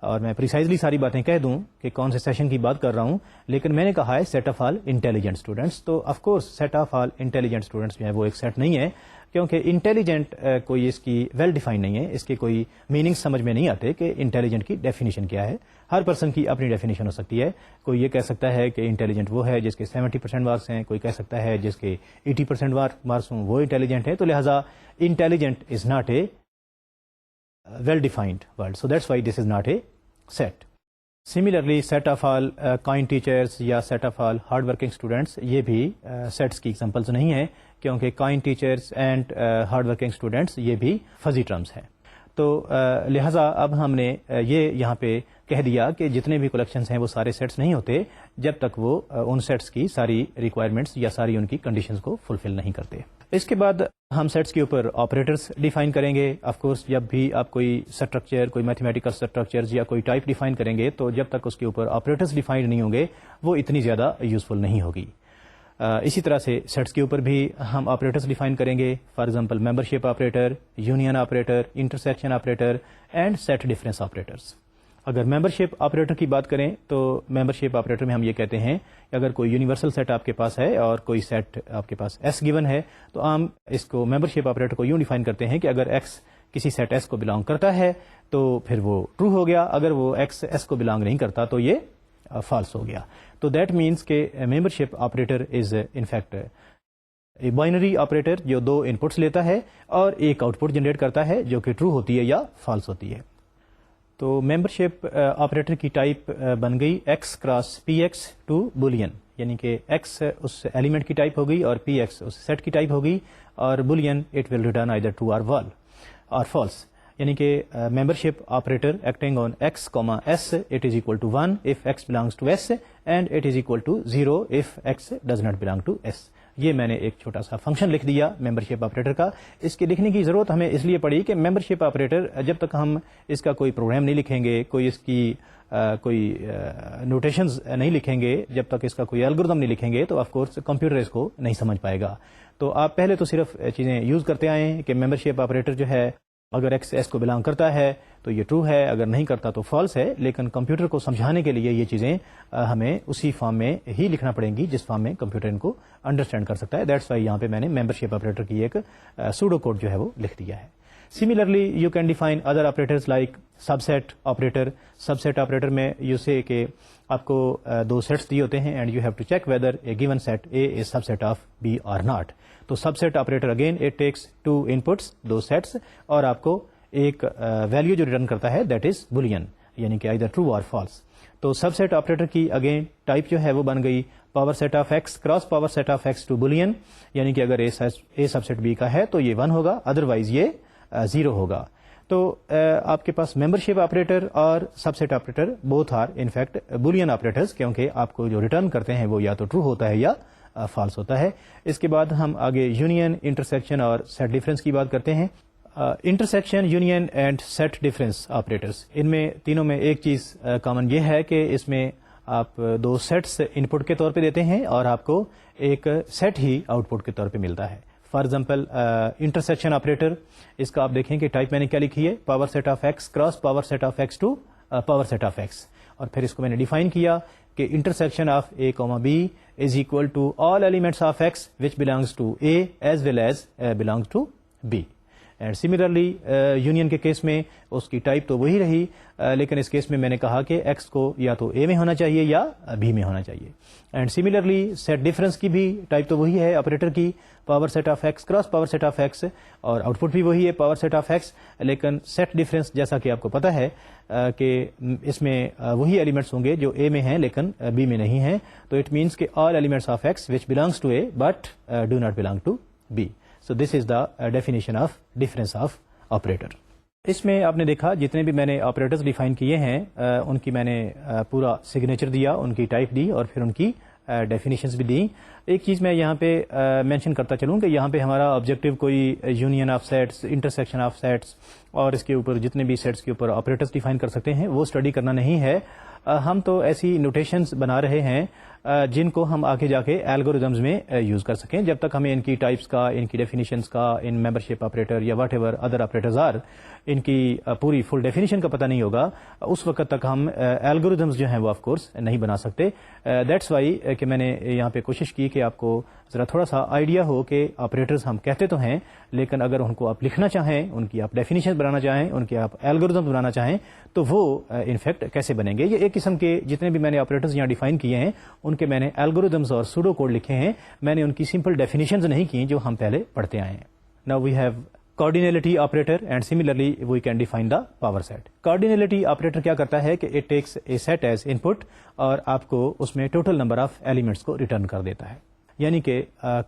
اور میں پریسائزلی ساری باتیں کہہ دوں کہ کون سے سیشن کی بات کر رہا ہوں، لیکن میں نے کہا ہے set of all intelligent students. تو of course set of all intelligent students جو ہے وہ ایک سیٹ نہیں ہے، کیونکہ انٹیلیجنٹ کوئی اس کی ویل ڈیفائن نہیں ہے، اس کے کوئی میننگ سمجھ میں نہیں آتے کہ انٹیلیجنٹ کی ڈیفینیشن کیا ہے. ہر پرسن کی اپنی ڈیفینیشن ہو سکتی ہے. کوئی یہ کہہ سکتا ہے کہ انٹیلیجنٹ وہ ہے جس کے 70% مارکس ہیں، کوئی کہہ سکتا ہے جس کے 80% مارکس ہوں وہ انٹیلیجنٹ ہے. تو لہٰذا intelligent is not a well defined word, so that's why this is not a set. Similarly set of all kind teachers یا set of all hard working students, یہ بھی سیٹس کی ایگزامپلس نہیں ہیں، کیونکہ kind teachers and hard working students یہ بھی fuzzy terms ہیں. تو لہٰذا اب ہم نے یہ یہاں پہ کہہ دیا کہ جتنے بھی کلیکشنز ہیں وہ سارے سیٹس نہیں ہوتے جب تک وہ ان سیٹس کی ساری ریکوائرمنٹس یا ساری ان کی کنڈیشنز کو فلفل نہیں کرتے. اس کے بعد ہم سیٹس کے اوپر آپریٹرز ڈیفائن کریں گے. آف کورس جب بھی آپ کوئی اسٹرکچر، کوئی میتھمیٹیکل اسٹرکچرز یا کوئی ٹائپ ڈیفائن کریں گے تو جب تک اس کے اوپر آپریٹرز ڈیفائنڈ نہیں ہوں گے وہ اتنی زیادہ یوزفل نہیں ہوگی. اسی طرح سے سیٹس کے اوپر بھی ہم آپریٹرز ڈیفائن کریں گے. For example membership operator, union operator, intersection operator and set difference operators. اگر ممبر شپ آپریٹر کی بات کریں تو ممبر شپ آپریٹر میں ہم یہ کہتے ہیں کہ اگر کوئی یونیورسل سیٹ آپ کے پاس ہے اور کوئی سیٹ آپ کے پاس ایس گیون ہے تو ہم اس کو ممبر شپ آپریٹر کو یوں ڈیفائن کرتے ہیں کہ اگر ایکس کسی سیٹ ایس کو بلانگ کرتا ہے تو پھر وہ ٹرو ہو گیا، اگر وہ ایکس ایس کو بلانگ نہیں کرتا تو یہ فالس ہو گیا. تو دیٹ مینس کہ membership operator is in fact a binary operator جو 2 انپٹس لیتا ہے اور ایک آؤٹ پٹ جنریٹ کرتا ہے جو کہ ٹرو ہوتی ہے یا فالس ہوتی ہے. تو ممبر شپ آپریٹر کی ٹائپ بن گئی x cross p x to Boolean, یعنی کہ ایکس اس ایلیمنٹ کی ٹائپ ہوگی اور پی ایکس اس سیٹ کی ٹائپ ہوگی، اور Boolean it will return either true اور فالس. یعنی کہ membership operator acting on x comma s it is equal to 1 if x belongs to s and it is equal to 0 if x does not belong to s. یہ میں نے ایک چھوٹا سا function لکھ دیا ممبر شپ آپریٹر کا. اس کے لکھنے کی ضرورت ہمیں اس لیے پڑی کہ ممبر شپ آپریٹر جب تک ہم اس کا کوئی پروگرام نہیں لکھیں گے، کوئی اس کی کوئی نوٹیشنز نہیں لکھیں گے، جب تک اس کا کوئی الگورتھم نہیں لکھیں گے تو آف کورس کمپیوٹر اس کو نہیں سمجھ پائے گا. تو آپ پہلے تو صرف چیزیں یوز کرتے آئیں کہ ممبر شپ آپریٹر جو ہے اگر ایکس ایس کو بلانگ کرتا ہے تو یہ ٹرو ہے، اگر نہیں کرتا تو فالس ہے. لیکن کمپیوٹر کو سمجھانے کے لیے یہ چیزیں ہمیں اسی فارم میں ہی لکھنا پڑیں گی جس فارم میں کمپیوٹر ان کو انڈرسٹینڈ کر سکتا ہے. دیٹس وائی یہاں پہ میں نے ممبر شپ آپریٹر کی ایک سوڈو کوڈ جو ہے وہ لکھ دیا ہے. Similarly you can define other operators like subset operator. Subset operator میں یو سے کہ آپ کو 2 سیٹس دیے ہوتے ہیں and you have to check whether a given set a is subset of b or not. تو subset operator again it takes 2 inputs 2 sets اور آپ کو ایک ویلیو جو ریٹرن کرتا ہے دیٹ از بولین، یعنی کہ either ٹرو اور فالس. تو سب سیٹ آپریٹر کی اگین ٹائپ جو ہے وہ بن گئی power set of x cross power set of X to Boolean, یعنی کہ اگر اے سب سیٹ بی کا ہے تو یہ 1 ہوگا، ادروائز یہ 0 ہوگا. تو آپ کے پاس ممبر شپ آپریٹر اور subset operator both are in fact Boolean operators, کیونکہ آپ کو جو ریٹرن کرتے ہیں وہ یا تو ٹرو ہوتا ہے یا فالس ہوتا ہے. اس کے بعد ہم آگے یونین، انٹرسیکشن اور سیٹ ڈفرینس کی بات کرتے ہیں. Intersection, union and set difference operators, ان میں تینوں میں ایک چیز کامن یہ ہے کہ اس میں آپ 2 سیٹس ان پٹ کے طور پہ دیتے ہیں اور آپ کو ایک سیٹ ہی آؤٹ پٹ کے طور پہ ملتا ہے. فار ایگزامپل انٹرسیکشن آپریٹر، اس کا آپ دیکھیں کہ ٹائپ میں نے کیا لکھی ہے، power set of x cross power set of X to power set of X, اور پھر اس کو میں نے ڈیفائن کیا کہ intersection of A comma B is equal to all elements of x which belongs to A as well as belongs to B. And similarly union کے case میں اس کی ٹائپ تو وہی رہی, لیکن اس کیس میں میں نے کہا کہ ایکس کو یا تو اے میں ہونا چاہیے یا بی میں ہونا چاہیے. اینڈ سملرلی سیٹ ڈفرینس کی بھی ٹائپ تو وہی ہے آپریٹر کی, power set of x cross power set of X, اور آؤٹ پٹ بھی وہی ہے پاور سیٹ آف ایکس, لیکن سیٹ ڈفرینس جیسا کہ آپ کو پتا ہے کہ اس میں وہی ایلیمنٹس ہوں گے جو اے میں ہیں لیکن بی میں نہیں ہیں. تو اٹ مینس کہ all elements of x which belongs to a but do not belong to b. So this is the definition of difference of operator. اس میں آپ نے دیکھا جتنے بھی میں نے آپریٹرز ڈیفائن کیے ہیں ان کی میں نے پورا سگنیچر دیا, ان کی ٹائپ دی اور پھر ان کی ڈیفینیشنز بھی دیں. ایک چیز میں یہاں پہ مینشن کرتا چلوں کہ یہاں پہ ہمارا آبجیکٹو کوئی union of sets, intersection of sets اور اس کے اوپر جتنے بھی سیٹس کے اوپر آپریٹرز ڈیفائن کر سکتے ہیں وہ اسٹڈی کرنا نہیں ہے. ہم تو ایسی نوٹیشنز بنا رہے ہیں جن کو ہم آگے جا کے الگوریدمز میں یوز کر سکیں. جب تک ہمیں ان کی ٹائپس کا, ان کی ڈیفینیشنز کا, ان ممبرشپ آپریٹر یا whatever other operators are, ان کی پوری فل ڈیفینیشن کا پتہ نہیں ہوگا, اس وقت تک ہم الگوریدمز جو ہیں وہ آف کورس نہیں بنا سکتے. دیٹس وائی کہ میں نے یہاں پہ کوشش کی کہ آپ کو ذرا تھوڑا سا آئیڈیا ہو کہ آپریٹرز ہم کہتے تو ہیں لیکن اگر ان کو آپ لکھنا چاہیں, ان کی آپ ڈیفینیشن بنانا چاہیں, ان کے آپ الگوریدمز بنانا چاہیں تو وہ انفیکٹ کیسے بنیں گے. یہ ایک قسم کے جتنے بھی میں نے آپریٹرز یہاں ڈیفائن کیے ہیں ان کے میں نے الگوریدمز اور سوڈو کوڈ لکھے ہیں, میں نے ان کی سمپل ڈیفینیشنز نہیں کی جو ہم پہلے پڑھتے آئے ہیں. Now we have cardinality operator and similarly we can define the power set. cardinality operator کیا کرتا ہے کہ it takes a set as input اور آپ کو اس میں ٹوٹل نمبر آف ایلیمنٹس کو ریٹرن کر دیتا ہے. یعنی کہ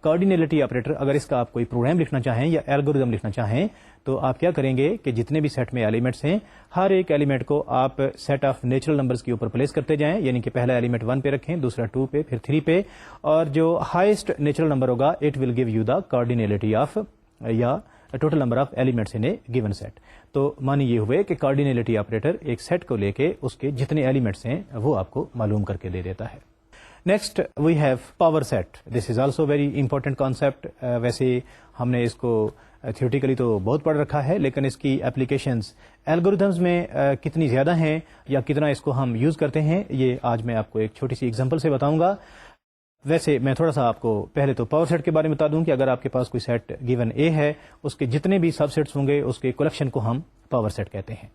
cardinality operator اگر اس کا آپ کوئی پروگرام لکھنا چاہیں یا الگوریدم لکھنا چاہیں تو آپ کیا کریں گے کہ جتنے بھی سیٹ میں ایلیمنٹس ہیں ہر ایک ایلیمنٹ کو آپ سیٹ آف نیچرل نمبرز کے اوپر پلیس کرتے جائیں. یعنی کہ پہلا ایلیمنٹ 1 پہ رکھیں, دوسرا 2 پہ, پھر 3 پہ, اور جو ہائیسٹ نیچرل نمبر ہوگا it will give you the cardinality of یا total number of elements in a given set. تو مانی یہ ہوئے کہ کارڈینیلٹی آپریٹر ایک سیٹ کو لے کے اس کے جتنے ایلیمنٹس ہیں وہ آپ کو معلوم کر کے دے دیتا ہے. Next we have power set. This is also very important concept. ویسے ہم نے اس کو تھیوریٹیکلی تو بہت پڑھ رکھا ہے لیکن اس کی اپلیکیشنز الگوریدمز میں کتنی زیادہ ہیں یا کتنا اس کو ہم یوز کرتے ہیں یہ آج میں آپ کو ایک چھوٹی سی ایگزامپل سے بتاؤں گا. ویسے میں تھوڑا سا آپ کو پہلے تو پاور سیٹ کے بارے میں بتا دوں کہ اگر آپ کے پاس کوئی سیٹ گیون اے ہے اس کے جتنے بھی سب سیٹس ہوں گے اس کے کلیکشن کو ہم پاور سیٹ کہتے ہیں.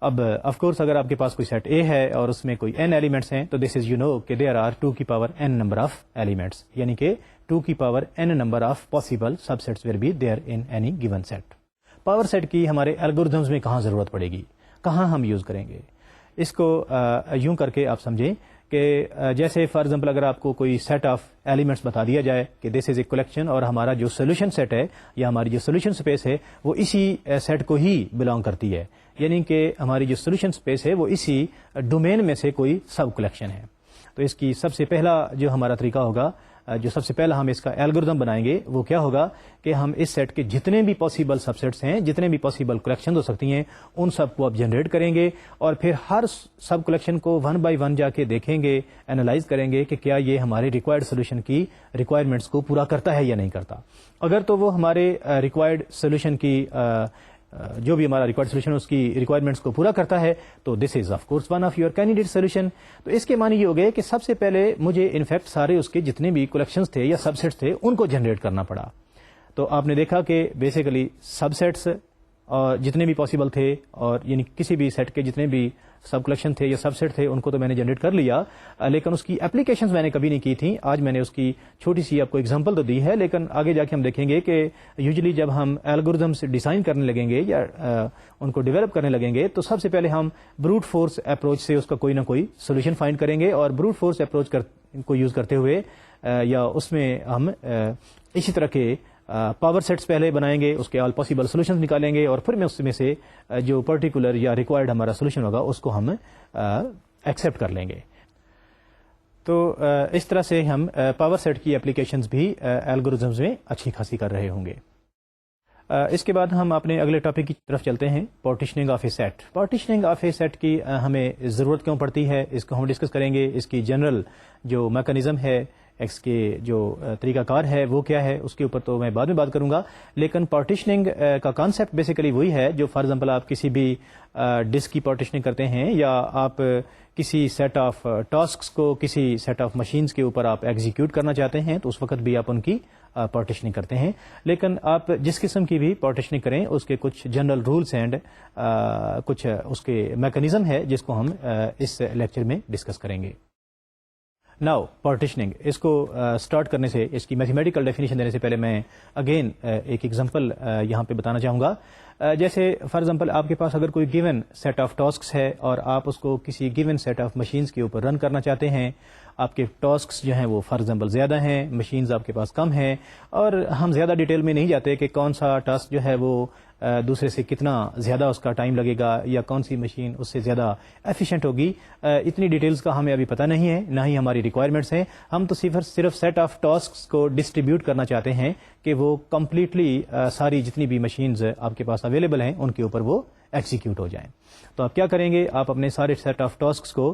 اب آف کورس اگر آپ کے پاس کوئی سیٹ اے ہے اور اس میں کوئی n ایلیمنٹس ہیں تو دس از یو نو کہ دیر آر 2 کی power n number of elements, یعنی کہ 2 کی power n number of possible subsets will be there in any given set. Power set کی ہمارے الگوریدمز میں کہاں ضرورت پڑے گی, کہاں ہم یوز کریں گے, اس کو یوں کر کے آپ سمجھیں کہ جیسے فار ایگزامپل اگر آپ کو کوئی سیٹ آف ایلیمنٹس بتا دیا جائے کہ دس از اے کلیکشن اور ہمارا جو سولوشن سیٹ ہے یا ہماری جو سولوشن اسپیس ہے وہ اسی سیٹ کو ہی بلانگ کرتی ہے, یعنی کہ ہماری جو سولوشن اسپیس ہے وہ اسی ڈومین میں سے کوئی سب کلیکشن ہے. تو اس کی سب سے پہلا جو ہمارا طریقہ ہوگا, جو سب سے پہلا ہم اس کا الگوریدم بنائیں گے وہ کیا ہوگا کہ ہم اس سیٹ کے جتنے بھی پاسبل سب سیٹس ہیں, جتنے بھی پاسبل کلیکشن ہو سکتی ہیں ان سب کو آپ جنریٹ کریں گے اور پھر ہر سب کلیکشن کو 1 بائی 1 جا کے دیکھیں گے, اینالائز کریں گے کہ کیا یہ ہمارے ریکوائرڈ سولوشن کی ریکوائرمنٹس کو پورا کرتا ہے یا نہیں کرتا. اگر تو وہ ہمارے ریکوائرڈ سولوشن کی جو بھی ہمارا ریکوائرڈ سولوشن اس کی ریکوائرمنٹس کو پورا کرتا ہے تو this is of course one of your candidate solution. تو اس کے معنی یہ ہو گئے کہ سب سے پہلے مجھے انفیکٹ سارے اس کے جتنے بھی کلیکشنز تھے یا سب سیٹس تھے ان کو جنریٹ کرنا پڑا. تو آپ نے دیکھا کہ بیسیکلی سب سیٹس اور جتنے بھی پاسبل تھے اور یعنی کسی بھی سیٹ کے جتنے بھی سب کلیکشن تھے یا سب سیٹ تھے ان کو تو میں نے جنریٹ کر لیا, لیکن اس کی اپلیکیشنز میں نے کبھی نہیں کی تھیں. آج میں نے اس کی چھوٹی سی آپ کو ایگزامپل تو دی ہے, لیکن آگے جا کے ہم دیکھیں گے کہ یوزلی جب ہم الگوریدمس ڈیزائن کرنے لگیں گے یا ان کو ڈیولپ کرنے لگیں گے تو سب سے پہلے ہم بروٹ فورس اپروچ سے اس کا کوئی نہ کوئی سولوشن فائنڈ کریں گے, اور بروٹ فورس اپروچ کو یوز کرتے ہوئے یا اس میں ہم اسی طرح کے پاور سیٹس پہلے بنائیں گے, اس کے آل پاسبل سولوشنز نکالیں گے اور پھر میں اس میں سے جو پرٹیکولر یا ریکوائرڈ ہمارا سولوشن ہوگا اس کو ہم ایکسیپٹ کر لیں گے. تو اس طرح سے ہم پاور سیٹ کی اپلیکیشنز بھی الگوریدمز میں اچھی خاصی کر رہے ہوں گے. اس کے بعد ہم اپنے اگلے ٹاپک کی طرف چلتے ہیں, partitioning of a set. Partitioning of a set کی ہمیں ضرورت کیوں پڑتی ہے اس کو ہم ڈسکس کریں گے. اس کی جنرل جو میکانزم ہے ایکس کے جو طریقہ کار ہے وہ کیا ہے اس کے اوپر تو میں بعد میں بات کروں گا. لیکن پارٹیشننگ کا کانسیپٹ بیسیکلی وہی ہے جو فار ایگزامپل آپ کسی بھی ڈسک کی پارٹیشننگ کرتے ہیں یا آپ کسی سیٹ آف ٹاسکس کو کسی سیٹ آف مشینز کے اوپر آپ ایگزیکیوٹ کرنا چاہتے ہیں تو اس وقت بھی آپ ان کی پارٹیشننگ کرتے ہیں. لیکن آپ جس قسم کی بھی پارٹیشننگ کریں اس کے کچھ جنرل رولس اینڈ کچھ اس کے میکانزم ہے جس کو ہم اس لیکچر میں ڈسکس کریں گے. ناؤ پارٹیشننگ اس کو اسٹارٹ کرنے سے اس کی میتھمیٹیکل ڈیفینیشن دینے سے پہلے میں اگین ایک ایگزامپل یہاں پہ بتانا چاہوں گا. جیسے فار ایگزامپل آپ کے پاس اگر کوئی گیون سیٹ آف ٹاسکس ہے اور آپ اس کو کسی گیون سیٹ آف مشینز کے اوپر رن کرنا چاہتے ہیں. آپ کے ٹاسکس جو ہیں وہ فار ایگزامپل زیادہ ہیں, مشینز آپ کے پاس کم ہیں, اور ہم زیادہ ڈیٹیل میں نہیں جاتے کہ کون سا ٹاسک جو ہے وہ دوسرے سے کتنا زیادہ اس کا ٹائم لگے گا یا کون سی مشین اس سے زیادہ ایفیشینٹ ہوگی. اتنی ڈیٹیلز کا ہمیں ابھی پتہ نہیں ہے, نہ ہی ہماری ریکوائرمنٹس ہیں. ہم تو صرف سیٹ آف ٹاسکس کو ڈسٹریبیوٹ کرنا چاہتے ہیں کہ وہ کمپلیٹلی ساری جتنی بھی مشینز آپ کے پاس اویلیبل ہیں ان کے اوپر وہ ایکزیکیوٹ ہو جائیں. تو آپ کیا کریں گے, آپ اپنے سارے سیٹ آف ٹاسکس کو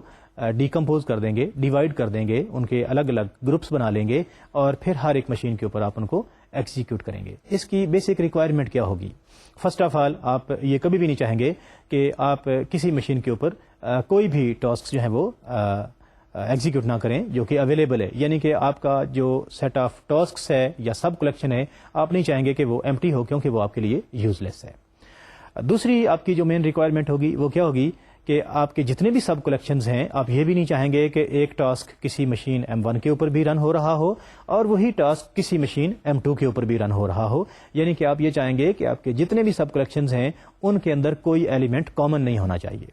ڈیکمپوز کر دیں گے, ڈیوائڈ کر دیں گے, ان کے الگ الگ گروپس بنا لیں گے اور پھر ہر ایک مشین کے اوپر آپ ان کو ایکزیکیوٹ کریں گے. اس کی بیسک ریکوائرمنٹ کیا ہوگی؟ فرسٹ آف آل آپ یہ کبھی بھی نہیں چاہیں گے کہ آپ کسی مشین کے اوپر کوئی بھی ٹاسک جو ہے وہ ایگزیکیوٹ نہ کریں جو کہ اویلیبل ہے. یعنی کہ آپ کا جو سیٹ آف ٹاسکس ہے یا سب کلیکشن ہے آپ نہیں چاہیں گے کہ وہ ایمٹی ہو کیونکہ وہ آپ کے لیے یوز لیس ہے. دوسری آپ کی جو مین ریکوائرمنٹ ہوگی وہ کیا ہوگی کہ آپ کے جتنے بھی سب کلیکشنز ہیں آپ یہ بھی نہیں چاہیں گے کہ ایک ٹاسک کسی مشین M1 کے اوپر بھی رن ہو رہا ہو اور وہی ٹاسک کسی مشین M2 کے اوپر بھی رن ہو رہا ہو. یعنی کہ آپ یہ چاہیں گے کہ آپ کے جتنے بھی سب کلیکشنز ہیں ان کے اندر کوئی ایلیمنٹ کامن نہیں ہونا چاہیے.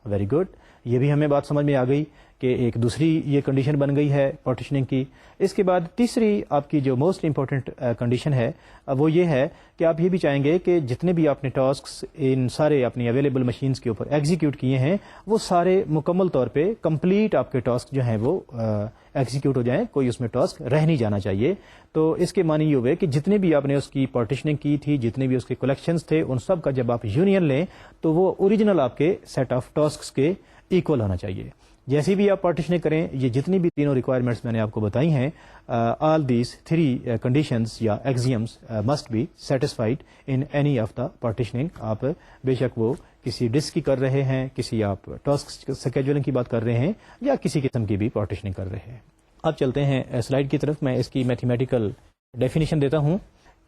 ویری گڈ, یہ بھی ہمیں بات سمجھ میں آ گئی کہ ایک دوسری یہ کنڈیشن بن گئی ہے پارٹیشننگ کی. اس کے بعد تیسری آپ کی جو موسٹ امپورٹنٹ کنڈیشن ہے وہ یہ ہے کہ آپ یہ بھی چاہیں گے کہ جتنے بھی آپ نے ٹاسکس ان سارے اپنی اویلیبل مشینز کے اوپر ایگزیکیوٹ کیے ہیں وہ سارے مکمل طور پہ کمپلیٹ آپ کے ٹاسک جو ہیں وہ ایگزیکیوٹ ہو جائیں, کوئی اس میں ٹاسک رہ نہیں جانا چاہیے. تو اس کے معنی یہ ہوئے کہ جتنے بھی آپ نے اس کی پارٹیشننگ کی تھی, جتنے بھی اس کے کلیکشنز تھے, ان سب کا جب آپ یونین لیں تو وہ اوریجنل آپ کے سیٹ آف ٹاسکس کے ایکول ہونا چاہیے. جیسی بھی آپ پارٹیشننگ کریں, یہ جتنی بھی تینوں ریکوائرمنٹس میں نے آپ کو بتائی ہیں, آل دیز 3 کنڈیشنز یا axioms must be satisfied in any of the partitioning. آپ بے شک وہ کسی ڈسک کی کر رہے ہیں, کسی آپ ٹاسک اسکیجولنگ کی بات کر رہے ہیں یا کسی قسم کی بھی پارٹیشننگ کر رہے ہیں. اب چلتے ہیں سلائڈ کی طرف. میں اس کی میتھمیٹیکل ڈیفینیشن دیتا ہوں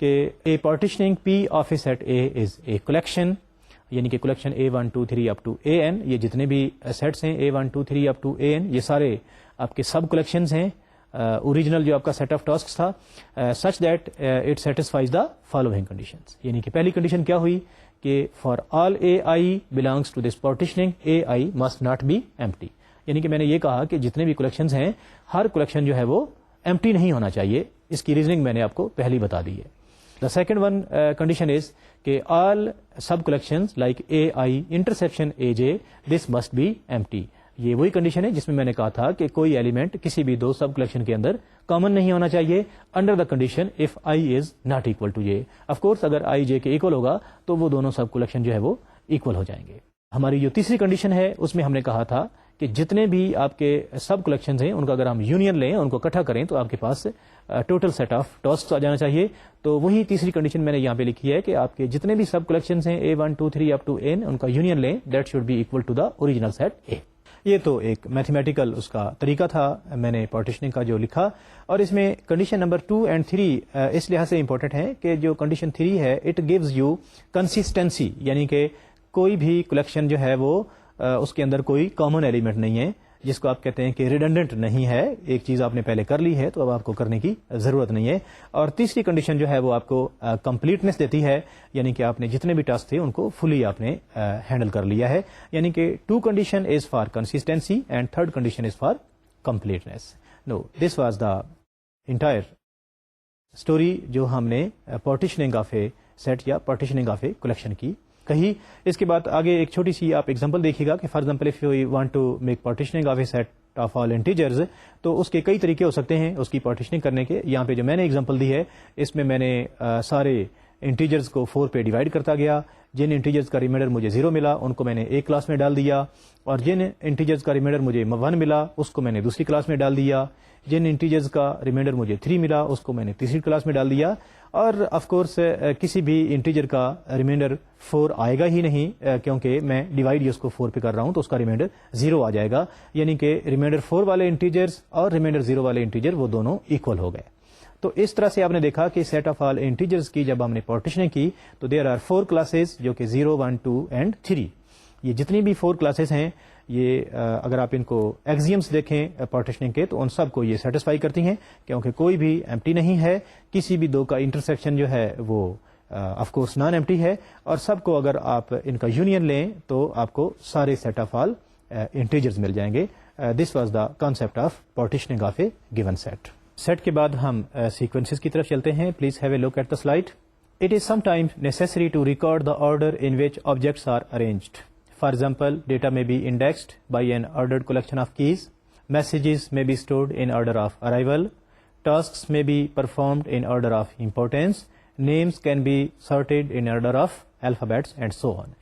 کہ a partitioning p of a set a is a collection, یعنی کہ collection A1 2 3 up to AN, یہ جتنے بھی سیٹس ہیں A1 2 3 اپ ٹو AN یہ سارے آپ کے سب کلیکشنز ہیں. اوریجنل جو آپ کا سیٹ آف ٹاسکس تھا such that it satisfies the following conditions. یعنی کہ پہلی کنڈیشن کیا ہوئی کہ for all AI belongs to this partitioning AI must not be empty. یعنی کہ میں نے یہ کہا کہ جتنے بھی کلیکشنز ہیں ہر کلیکشن جو ہے وہ ایمٹی نہیں ہونا چاہیے. اس کی ریزننگ میں نے آپ کو پہلی بتا دی ہے. The second one condition is کہ all sub collections like AI intersection AJ this must be empty. یہ وہی کنڈیشن ہے جس میں نے کہا تھا کہ کوئی ایلیمنٹ کسی بھی دو سب کلیکشن کے اندر کامن نہیں ہونا چاہیے under the condition if I is not equal to J. Of course اگر I J کے اکول ہوگا تو وہ دونوں سب کلیکشن جو ہے وہ اکول ہو جائیں گے. ہماری جو تیسری کنڈیشن ہے اس میں ہم نے کہا تھا کہ جتنے بھی آپ کے سب کلیکشنز ہیں ان کا اگر ہم یونین لیں, ان کو اکٹھا کریں تو آپ کے پاس ٹوٹل سیٹ آف ٹاسکس آ جانا چاہیے. تو وہی تیسری کنڈیشن میں نے یہاں پہ لکھی ہے کہ آپ کے جتنے بھی سب کلیکشنز ہیں A1 2 3 اپ ٹو N ان کا یونین لیں, that should be equal to the original set A. یہ تو ایک میتھمیٹیکل اس کا طریقہ تھا میں نے پارٹیشننگ کا جو لکھا. اور اس میں کنڈیشن نمبر 2 اینڈ 3 اس لحاظ سے امپورٹنٹ ہے کہ جو کنڈیشن 3 ہے اٹ گیوز یو کنسسٹینسی, یعنی کہ کوئی بھی کلیکشن جو ہے وہ اس کے اندر کوئی کامن ایلیمنٹ نہیں ہے جس کو آپ کہتے ہیں کہ ریڈنڈنٹ نہیں ہے. ایک چیز آپ نے پہلے کر لی ہے تو اب آپ کو کرنے کی ضرورت نہیں ہے. اور تیسری کنڈیشن جو ہے وہ آپ کو کمپلیٹنس دیتی ہے, یعنی کہ آپ نے جتنے بھی ٹاسک تھے ان کو فلی آپ نے ہینڈل کر لیا ہے. یعنی کہ 2 condition is for consistency and 3rd condition is for completeness. No this was the entire story جو ہم نے پارٹیشننگ آف اے سیٹ یا پارٹیشننگ آف اے کلیکشن کی کہی. اس کے بعد آگے ایک چھوٹی سی آپ ایگزامپل دیکھیے گا کہ for example if you want to make partitioning of a set of all integers تو اس کے کئی طریقے ہو سکتے ہیں اس کی پارٹیشننگ کرنے کے. یہاں پہ جو میں نے ایگزامپل دی ہے اس میں نے سارے انٹیجرز کو 4 پہ ڈیوائڈ کرتا گیا. جن انٹیجرز کا ریمائنڈر مجھے 0 ملا ان کو میں نے ایک کلاس میں ڈال دیا, اور جن انٹیجرز کا ریمائنڈر مجھے 1 ملا اس کو میں نے دوسری کلاس میں ڈال دیا. جن انٹیجرز کا ریمائنڈر مجھے 3 ملا اس کو میں نے تیسری کلاس میں ڈال دیا. اور آف کورس کسی بھی انٹیجر کا ریمائنڈر 4 آئے گا ہی نہیں, کیونکہ میں ڈیوائڈ ہی اس کو 4 پہ کر رہا ہوں, تو اس کا ریمائنڈر 0 آ جائے گا. یعنی کہ ریمائنڈر 4 والے انٹیجرز اور ریمائنڈر 0 والے انٹیجر وہ دونوں ایکول ہو گئے. تو اس طرح سے آپ نے دیکھا کہ سیٹ آف آل انٹیجرز کی جب ہم نے پارٹیشننگ کی تو دیر آر 4 کلاسز جو کہ 0, 1, 2 اینڈ 3. یہ جتنی بھی 4 کلاسز ہیں یہ اگر آپ ان کو ایگزیمز دیکھیں پارٹیشننگ کے تو ان سب کو یہ سیٹسفائی کرتی ہیں, کیونکہ کوئی بھی ایمٹی نہیں ہے. کسی بھی دو کا انٹرسیکشن جو ہے وہ آف کورس نان ایمٹی ہے, اور سب کو اگر آپ ان کا یونین لیں تو آپ کو سارے سیٹ آف آل انٹیجرز مل جائیں گے. This was the concept of partitioning of a given set. Set کے بعد ہم سیکوینسز کی طرف چلتے ہیں. Please have a look at the slide. It is sometimes necessary to record the order in which objects are arranged. For example, data may be indexed by an ordered collection of keys. Messages may be stored in order of arrival. Tasks may be performed in order of importance. Names can be sorted in order of alphabets and so on.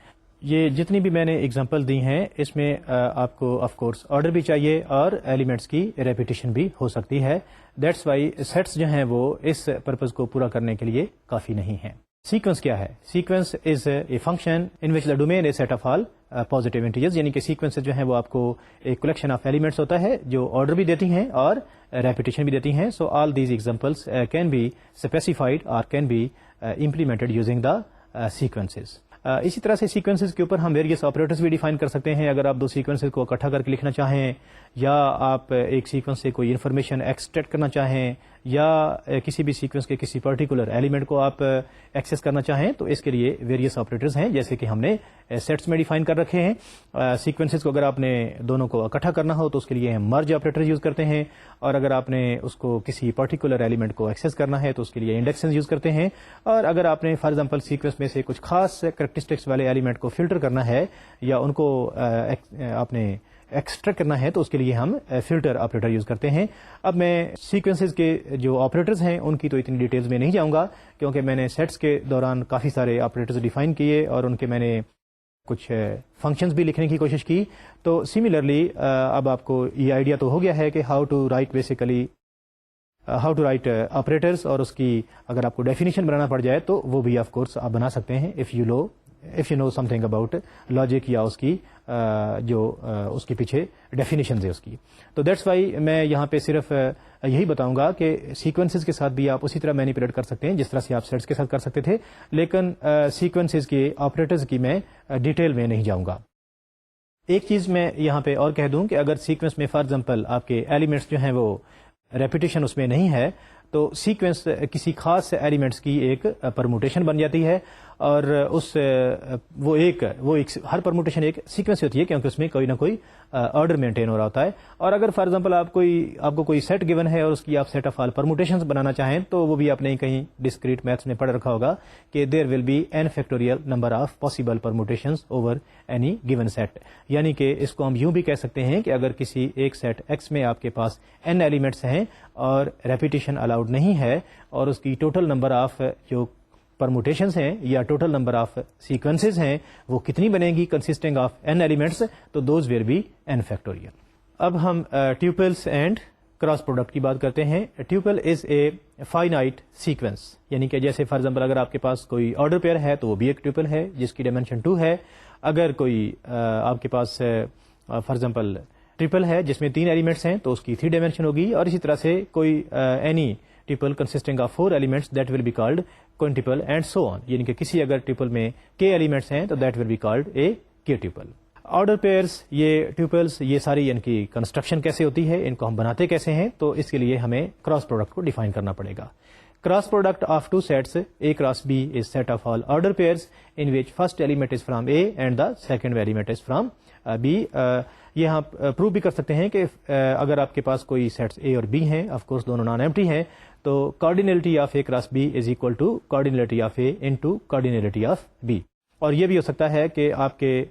یہ جتنی بھی میں نے example دی ہیں اس میں آپ کو of course order بھی چاہیے اور ایلیمنٹس کی ریپیٹیشن بھی ہو سکتی ہے. دیٹس وائی سیٹس جو ہیں وہ اس پرپز کو پورا کرنے کے لیے کافی نہیں ہیں. سیکوینس کیا ہے؟ Sequence is a function in which the domain is set of all positive integers. یعنی کہ سیکوینس جو ہیں وہ آپ کو ایک کلیکشن آف ایلیمنٹس ہوتا ہے جو آرڈر بھی دیتی ہیں اور ریپیٹیشن بھی دیتی ہیں. So all these examples can be specified or can be implemented using the sequences. اسی طرح سے سیکوینسز کے اوپر ہم ویریس آپریٹرز بھی ڈیفائن کر سکتے ہیں. اگر آپ دو سیکوینسز کو اکٹھا کر کے لکھنا چاہیں, یا آپ ایک سیکوینس سے کوئی انفارمیشن ایکسٹریکٹ کرنا چاہیں, یا کسی بھی سیکوینس کے کسی پرٹیکولر ایلیمنٹ کو آپ ایکسیس کرنا چاہیں, تو اس کے لیے ویریس آپریٹرز ہیں جیسے کہ ہم نے سیٹس میں ڈیفائن کر رکھے ہیں. سیکوینسز کو اگر آپ نے دونوں کو اکٹھا کرنا ہو تو اس کے لیے ہم مرج آپریٹر یوز کرتے ہیں, اور اگر آپ نے اس کو کسی پرٹیکولر ایلیمنٹ کو ایکسیس کرنا ہے تو اس کے لیے انڈیکسز یوز کرتے ہیں. اور اگر آپ نے فار ایگزامپل سیکوینس میں سے کچھ خاص کریکٹرسٹکس والے ایلیمنٹ کو فلٹر کرنا ہے یا ان کو آپ نے ایکسٹریکٹ کرنا ہے تو اس کے لیے ہم فلٹر آپریٹر یوز کرتے ہیں. اب میں سیکوینسز کے جو آپریٹرز ہیں ان کی تو اتنی ڈیٹیلز میں نہیں جاؤں گا, کیونکہ میں نے سیٹس کے دوران کافی سارے آپریٹرز ڈیفائن کیے اور ان کے میں نے کچھ فنکشنز بھی لکھنے کی کوشش کی. تو سملرلی اب آپ کو یہ آئیڈیا تو ہو گیا ہے کہ ہاؤ ٹو رائٹ آپریٹرز, اور اس کی اگر آپ کو ڈیفینیشن بنانا پڑ جائے تو وہ بھی آف کورس آپ بنا سکتے ہیں if you know something about logic یا اس کی جو اس کے پیچھے ڈیفینیشنز ہے اس کی. تو دیٹس وائی میں یہاں پہ صرف یہی بتاؤں گا کہ سیکوینسز کے ساتھ بھی آپ اسی طرح مینیپولیٹ کر سکتے ہیں جس طرح سے آپ سیٹس کے ساتھ کر سکتے تھے, لیکن سیکوینسز کے آپریٹرز کی میں ڈیٹیل میں نہیں جاؤں گا. ایک چیز میں یہاں پہ اور کہہ دوں کہ اگر سیکوینس میں فار ایگزامپل آپ کے ایلیمنٹس جو ہیں وہ ریپیٹیشن اس میں نہیں ہے تو سیکوینس کسی خاص ایلیمنٹس کی ایک پرموٹیشن بن جاتی ہے, اور وہ ایک ہر پرموٹیشن ایک سیکوینس ہوتی ہے کیونکہ اس میں کوئی نہ کوئی آرڈر مینٹین ہو رہا ہوتا ہے. اور اگر فار ایگزامپل آپ کو کوئی سیٹ گیون ہے اور اس کی آپ سیٹ آف آل پرموٹیشنز بنانا چاہیں تو وہ بھی آپ نے کہیں ڈسکریٹ میتھس میں پڑھ رکھا ہوگا کہ there will be n factorial number of possible permutations over any given set. یعنی کہ اس کو ہم یوں بھی کہہ سکتے ہیں کہ اگر کسی ایک سیٹ x میں آپ کے پاس n ایلیمنٹس ہیں اور ریپیٹیشن الاؤڈ نہیں ہے, اور اس کی ٹوٹل نمبر آف جو پرموٹیشنز ہیں یا ٹوٹل نمبر آف سیکوینسز ہیں وہ کتنی بنے گی کنسسٹنگ آف n ایلیمنٹس, تو those will be n factorial. اب ہم ٹیوپلز اینڈ کراس پروڈکٹ کی بات کرتے ہیں. ٹیوپل از اے فائنائٹ سیکوینس, یعنی کہ جیسے فار ایگزامپل اگر آپ کے پاس کوئی آرڈر پیئر ہے تو وہ بھی ایک ٹیوپل ہے جس کی ڈائمینشن 2 ہے. اگر کوئی آپ کے پاس فار ایگزامپل ٹریپل ہے جس میں 3 ایلیمنٹس ہیں تو اس کی 3 ڈائمینشن ہوگی, اور اسی طرح سے کوئی any tuple consisting of 4 elements that will be called quintuple and so on. یعنی کہ کسی اگر ٹیپل میں k ایلیمنٹس ہیں تو that will be called a k tuple. Order pairs, یہ ٹیوپلز, یہ ساری ان کی کنسٹرکشن کیسے ہوتی ہے, ان کو ہم بناتے کیسے ہیں, تو اس کے لیے ہمیں کراس پروڈکٹ کو ڈیفائن کرنا پڑے گا. Cross product of two sets A cross B is set of all order pairs in which first element is from A and the second element is from B. یہ ہم prove بھی کر سکتے ہیں کہ اگر آپ کے پاس کوئی سیٹس A اور B ہیں, آف کورس دونوں نان ایمٹی ہیں, تو cardinality of A cross B is equal to cardinality of A into cardinality of B. اور یہ بھی ہو سکتا ہے کہ آپ کے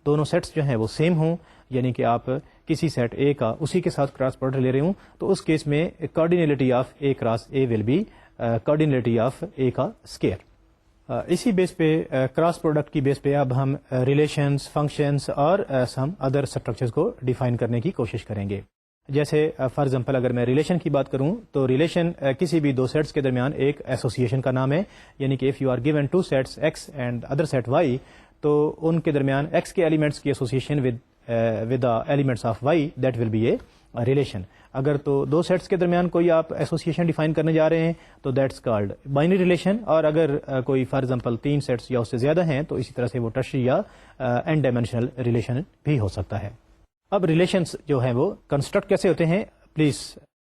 دونوں سیٹس جو ہیں وہ سیم ہوں, یعنی کہ آپ کسی سیٹ اے کا اسی کے ساتھ کراس پروڈکٹ لے رہے ہوں, تو اس کیس میں cardinality of a cross a will be cardinality of a کا اسکیئر. اسی بیس پہ کراس پروڈکٹ کی بیس پہ اب ہم ریلیشنز، فنکشنز اور سم ادر اسٹرکچرز کو ڈیفائن کرنے کی کوشش کریں گے. جیسے فار ایگزامپل اگر میں ریلیشن کی بات کروں تو ریلیشن کسی بھی دو سیٹس کے درمیان ایک ایسوسیشن کا نام ہے. یعنی کہ if you are given two sets X and other set Y, تو ان کے درمیان ایکس کے ایلیمنٹس کی association with the elements of Y, that will be a relation. اگر تو دو سیٹس کے درمیان کوئی آپ ایسوسیشن ڈیفائن کرنے جا رہے ہیں تو دیٹس کالڈ بائنری ریلیشن. اور اگر کوئی فار ایگزامپل 3 سیٹس یا اس سے زیادہ ہیں تو اسی طرح سے وہ ٹرشری یا این ڈائمینشنل ریلیشن بھی ہو سکتا ہے. اب ریلیشنس جو ہیں وہ کنسٹرکٹ کیسے ہوتے ہیں؟ پلیز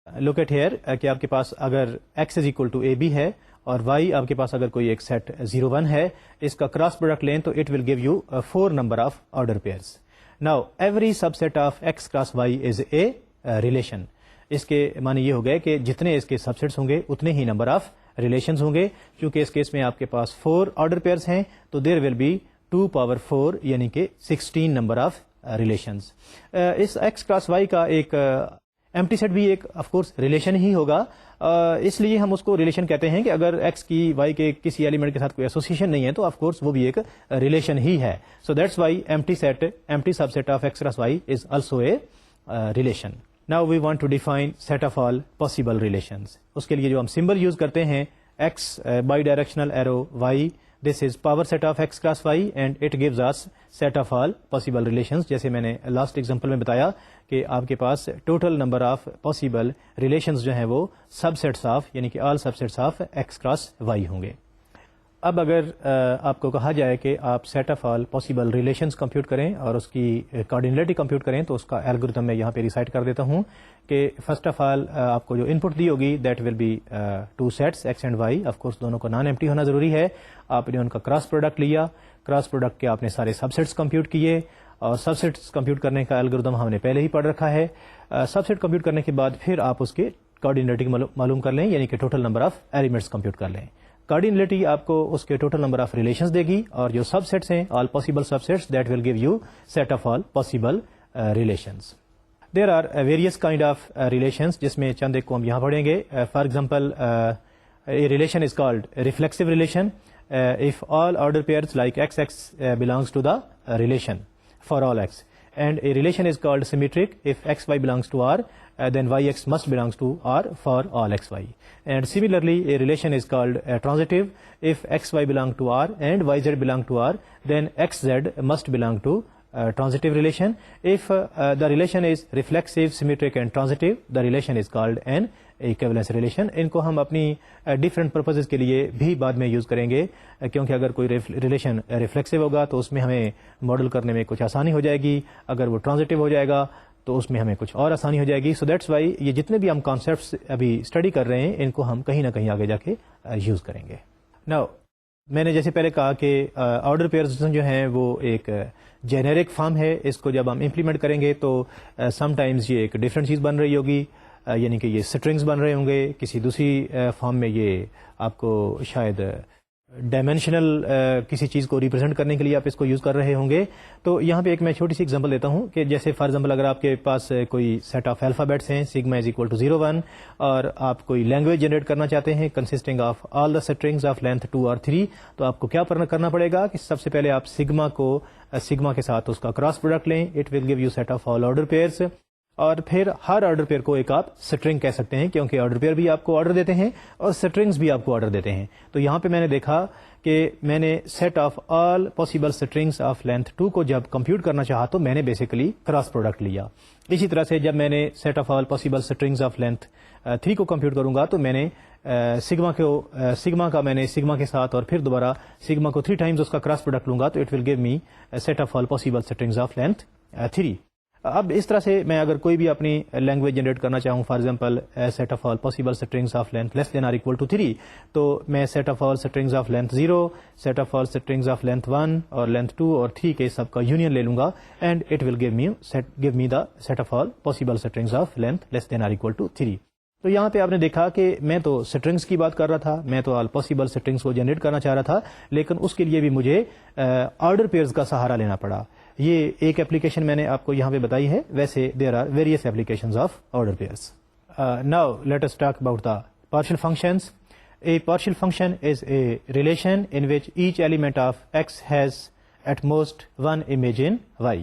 لک ایٹ ہیئر کہ آپ کے پاس اگر X is equal to A B ہے اور وائی آپ کے پاس اگر کوئی ایک سیٹ 0 1 ہے، اس کا کراس پروڈکٹ لیں تو it will give you 4 number of order pairs. Now every subset of x cross Y is a relation. اس کے معنی یہ ہو گئے کہ جتنے اس کے سب سیٹس ہوں گے اتنے ہی نمبر آف ریلیشنز ہوں گے. چونکہ اس کیس میں آپ کے پاس 4 آرڈر پیئرس ہیں تو دیر ول بی 2 پاور 4 یعنی کہ 16 نمبر آف ریلیشنز. اس ایکس کراس وائی کا ایک ایمٹی سیٹ بھی ایک آف کورس ریلیشن ہی ہوگا. اس لیے ہم اس کو ریلیشن کہتے ہیں کہ اگر ایکس کی وائی کے کسی ایلیمنٹ کے ساتھ کوئی ایسوسیشن نہیں ہے تو آف کورس وہ بھی ایک ریلیشن ہی ہے. So that's why empty subset of x cross Y is also a relation. Now we want to define set of all possible relations. اس کے لیے جو ہم سمبل یوز کرتے ہیں x by directional arrow y, this is power set of x cross y and it gives us set of all possible relations. جیسے میں نے last example میں بتایا کہ آپ کے پاس total number of possible relations جو ہیں وہ سب سیٹس آف یعنی کہ all sub seats of x cross y ہوں گے. اب اگر آپ کو کہا جائے کہ آپ set of all possible relations compute کریں اور اس کی کارڈینلٹی کمپیوٹ کریں تو اس کا الگورتھم میں یہاں پہ ریسائٹ کر دیتا ہوں کہ فرسٹ آف آل آپ کو جو ان پٹ دی ہوگی that will be 2 sets X and Y. Of course دونوں کو نان ایمٹی ہونا ضروری ہے. آپ نے ان کا کراس پروڈکٹ لیا، کراس پروڈکٹ کے آپ نے سارے سب سیٹس کمپیوٹ کیے اور سب سیٹس کمپیوٹ کرنے کا الگورتھم ہم نے پہلے ہی پڑھ رکھا ہے. سب سیٹ کمپیوٹ کرنے کے بعد پھر آپ اس کے کارڈینلٹی معلوم کر لیں یعنی کہ total number of elements compute کر لیں. کارڈینلٹی آپ کو اس کے ٹوٹل نمبر آف ریلیشنز دے گی اور جو سب سیٹس ہیں all possible subsets that will give you set of all possible relations. There are various kind of relations جس میں چند ایک کو ہم یہاں پڑھیں گے. For example a relation is called reflexive relation if all order pairs like xx belongs to the relation for all x, and a relation is called symmetric if xy belongs to R, then yx must belongs to R for all xy. And similarly a relation is called transitive if xy belong to R and yz belong to R, then xz must belong to transitive relation. If the relation is reflexive, symmetric and transitive, the relation is called an equivalence relation. ان کو ہم اپنی different purposes کے لیے بھی بعد میں use کریں گے کیونکہ اگر کوئی ریلیشن ریفلیکسو ہوگا تو اس میں ہمیں ماڈل کرنے میں کچھ آسانی ہو جائے گی، اگر وہ ٹرانزٹیو ہو جائے گا تو اس میں ہمیں کچھ اور آسانی ہو جائے گی. سو دیٹس وائی یہ جتنے بھی ہم کانسیپٹس ابھی اسٹڈی کر رہے ہیں ان کو ہم کہیں نہ کہیں آگے جا کے یوز کریں گے. ناؤ میں نے جیسے پہلے کہا کہ آرڈر پیئرز جو ہیں وہ ایک جینیرک فارم ہے. اس کو جب ہم امپلیمنٹ کریں گے تو سم ٹائمز یہ ایک ڈفرینٹ چیز بن رہی ہوگی، یعنی کہ یہ سٹرنگز بن رہے ہوں گے. کسی دوسری فارم میں یہ آپ کو شاید ڈائمینشنل کسی چیز کو ریپرزینٹ کرنے کے لیے آپ اس کو یوز کر رہے ہوں گے. تو یہاں پہ ایک میں چھوٹی سی ایگزامپل دیتا ہوں کہ جیسے فار ایگزامپل اگر آپ کے پاس کوئی سیٹ آف الفابیٹس ہیں سگما از اکول ٹو 0 1 اور آپ کوئی لینگویج جنریٹ کرنا چاہتے ہیں consisting of all the strings of length 2 اور 3، تو آپ کو کیا کرنا پڑے گا کہ سب سے پہلے آپ سگما کے ساتھ اس کا کراس پروڈکٹ لیں. It will give you set of all order pairs اور پھر ہر آرڈر پیئر کو ایک آپ سٹرنگ کہہ سکتے ہیں کیونکہ آرڈر پیئر بھی آپ کو آرڈر دیتے ہیں اور سٹرنگز بھی آپ کو آرڈر دیتے ہیں. تو یہاں پہ میں نے دیکھا کہ میں نے set of all possible strings of length 2 کو جب کمپیوٹ کرنا چاہا تو میں نے بیسیکلی کراس پروڈکٹ لیا. اسی طرح سے جب میں نے set of all possible strings of length 3 کو کمپیوٹ کروں گا تو میں نے سگما کا میں نے سگما کے ساتھ اور پھر دوبارہ سگما کو 3 ٹائمز اس کا کراس پروڈکٹ لوں گا تو it will give me set of all possible strings of length 3. اب اس طرح سے میں اگر کوئی بھی اپنی لینگویج جنریٹ کرنا چاہوں for example set of all possible strings of length less than or equal to 3 تو میں set of all strings of length 0 set of all strings of length 1 اور لینتھ 2 اور 3 کے سب کا یونین لے لوں گا and it will give me the set of all possible strings of length less than or equal to 3. تو یہاں پہ آپ نے دیکھا کہ میں تو سٹرنگز کی بات کر رہا تھا، میں تو آل پاسبل سٹرنگز کو جنریٹ کرنا چاہ رہا تھا، لیکن اس کے لیے بھی مجھے آرڈر پیئرز کا سہارا لینا پڑا. یہ ایک اپلیکیشن میں نے آپ کو یہاں پہ بتائی ہے، ویسے there are various applications of order pairs. Now let us talk about the partial functions. A partial function is a relation in which each element of x has at most one image in y.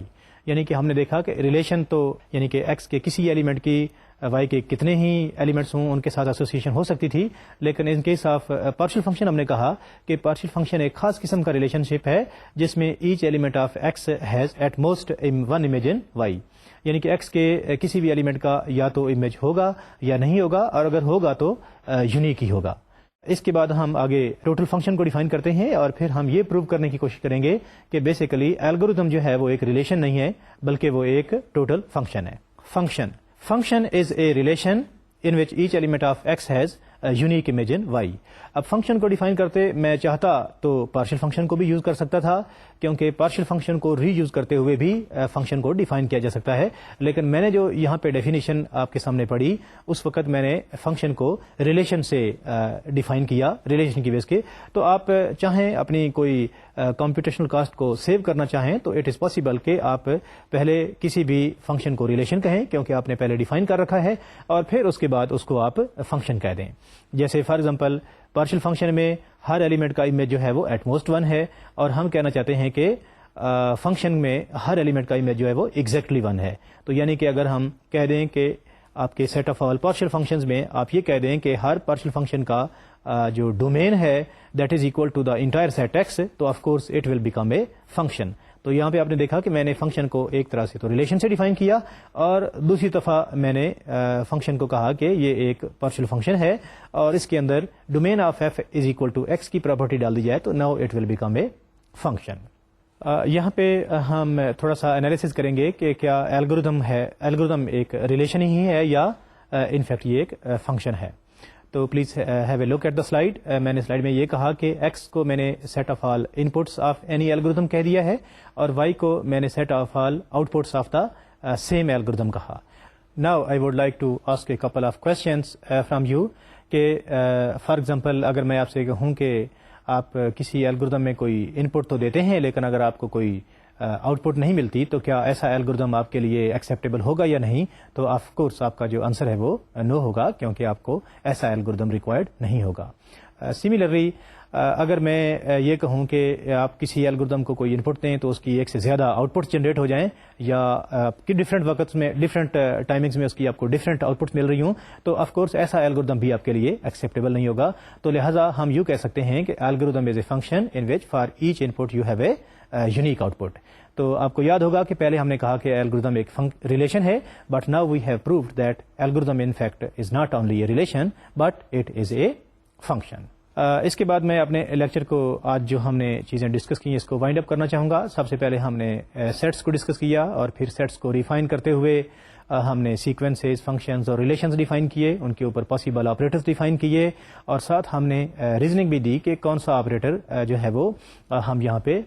یعنی کہ ہم نے دیکھا کہ relation تو یعنی کہ x کے کسی ایلیمنٹ کی وائی کے کتنے ہی ایلیمنٹس ہوں ان کے ساتھ ایسوسیشن ہو سکتی تھی، لیکن in case of partial function ہم نے کہا کہ پارشل فنکشن ایک خاص قسم کا ریلیشن شپ ہے جس میں each element of X has at most one image in Y. یعنی کہ ایکس کے کسی بھی ایلیمنٹ کا یا تو امیج ہوگا یا نہیں ہوگا، اور اگر ہوگا تو یونیک ہی ہوگا. اس کے بعد ہم آگے ٹوٹل فنکشن کو ڈیفائن کرتے ہیں اور پھر ہم یہ پروو کرنے کی کوشش کریں گے کہ بیسیکلی الگوریتم جو ہے وہ ایک ریلیشن نہیں ہے بلکہ وہ ایک ٹوٹل فنکشن ہے. Function is a relation in which each element of X has unique image in Y. اب فنکشن کو ڈیفائن کرتے میں چاہتا تو پارشل فنکشن کو بھی یوز کر سکتا تھا، کیونکہ پارشل فنکشن کو ری یوز کرتے ہوئے بھی فنکشن کو ڈیفائن کیا جا سکتا ہے، لیکن میں نے جو یہاں پہ ڈیفینیشن آپ کے سامنے پڑھی اس وقت میں نے فنکشن کو ریلیشن سے ڈیفائن کیا، ریلیشن کی بیس کے. تو آپ چاہیں اپنی کوئی کمپیوٹیشنل کاسٹ کو سیو کرنا چاہیں تو اٹ از پاسبل کہ آپ پہلے کسی بھی فنکشن کو ریلیشن کہیں کیونکہ آپ نے پہلے ڈیفائن کر رکھا ہے، اور پھر اس کے بعد اس کو آپ فنکشن کہہ دیں. جیسے فار ایگزامپل پارشل فنکشن میں ہر ایلیمنٹ کا امیج جو ہے وہ ایٹ موسٹ ون ہے، اور ہم کہنا چاہتے ہیں کہ فنکشن میں ہر ایلیمنٹ کا امیج جو ہے وہ ایگزیکٹلی ون ہے. تو یعنی کہ اگر ہم کہہ دیں کہ آپ کے set of all partial functions میں آپ یہ کہہ دیں کہ ہر پارشل فنکشن کا جو ڈومین ہے that is equal to the entire set x, تو of course it will become a function. تو یہاں پہ آپ نے دیکھا کہ میں نے فنکشن کو ایک طرح سے تو ریلیشن سے ڈیفائن کیا، اور دوسری دفعہ میں نے فنکشن کو کہا کہ یہ ایک پارشل فنکشن ہے اور اس کے اندر domain of f is equal to x کی پراپرٹی ڈال دی جائے تو now it will become a function. یہاں پہ ہم تھوڑا سا انالیسز کریں گے کہ کیا الگوریتم ایک ریلیشن ہی ہے یا انفیکٹ یہ ایک فنکشن ہے. تو please have a look at the slide. میں نے سلائڈ میں یہ کہا کہ ایکس کو میں نے set of all inputs of any algorithm کہہ دیا ہے، اور وائی کو میں نے set of all outputs of the same algorithm کہا. Now I would like to ask a couple of questions from you کہ فار ایگزامپل اگر میں آپ سے کہوں کہ آپ کسی الگوریتم میں کوئی ان پٹ تو دیتے ہیں لیکن اگر آپ کو کوئی آؤٹ پٹ نہیں ملتی تو کیا ایسا الگوریتم آپ کے لیے ایکسیپٹیبل ہوگا یا نہیں؟ تو آف کورس آپ کا جو آنسر ہے وہ نو ہوگا، کیونکہ آپ کو ایسا الگوریتم ریکوائرڈ نہیں ہوگا. سملرلی اگر میں یہ کہوں کہ آپ کسی الگوریتم کو کوئی ان پٹ دیں تو اس کی ایک سے زیادہ آؤٹ پٹس جنریٹ ہو جائیں، یا کہ ڈفرینٹ وقت میں ڈفرینٹ ٹائمنگز میں اس کی آپ کو ڈفرینٹ آؤٹ پٹس مل رہی ہوں، تو آف کورس ایسا الگوریتم بھی آپ کے لیے ایکسیپٹیبل نہیں ہوگا. تو لہٰذا ہم یوں کہہ سکتے ہیں کہ algorithm is a function in which for each in put you have a unique out put. تو آپ کو یاد ہوگا کہ پہلے ہم نے کہا کہ الگوریتم ایک ریلیشن ہے، but now we have proved that algorithm in fact is not only a relation but it is a function. اس کے بعد میں اپنے لیکچر کو آج جو ہم نے چیزیں ڈسکس کی ہیں اس کو وائنڈ اپ کرنا چاہوں گا. سب سے پہلے ہم نے سیٹس کو ڈسکس کیا، اور پھر سیٹس کو ریفائن کرتے ہوئے ہم نے سیکوینسز، فنکشنز اور ریلیشنز ڈیفائن کیے، ان کے اوپر پاسبل آپریٹرز ڈیفائن کیے، اور ساتھ ہم نے ریزننگ بھی دی کہ کون سا آپریٹر جو ہے وہ ہم یہاں پہ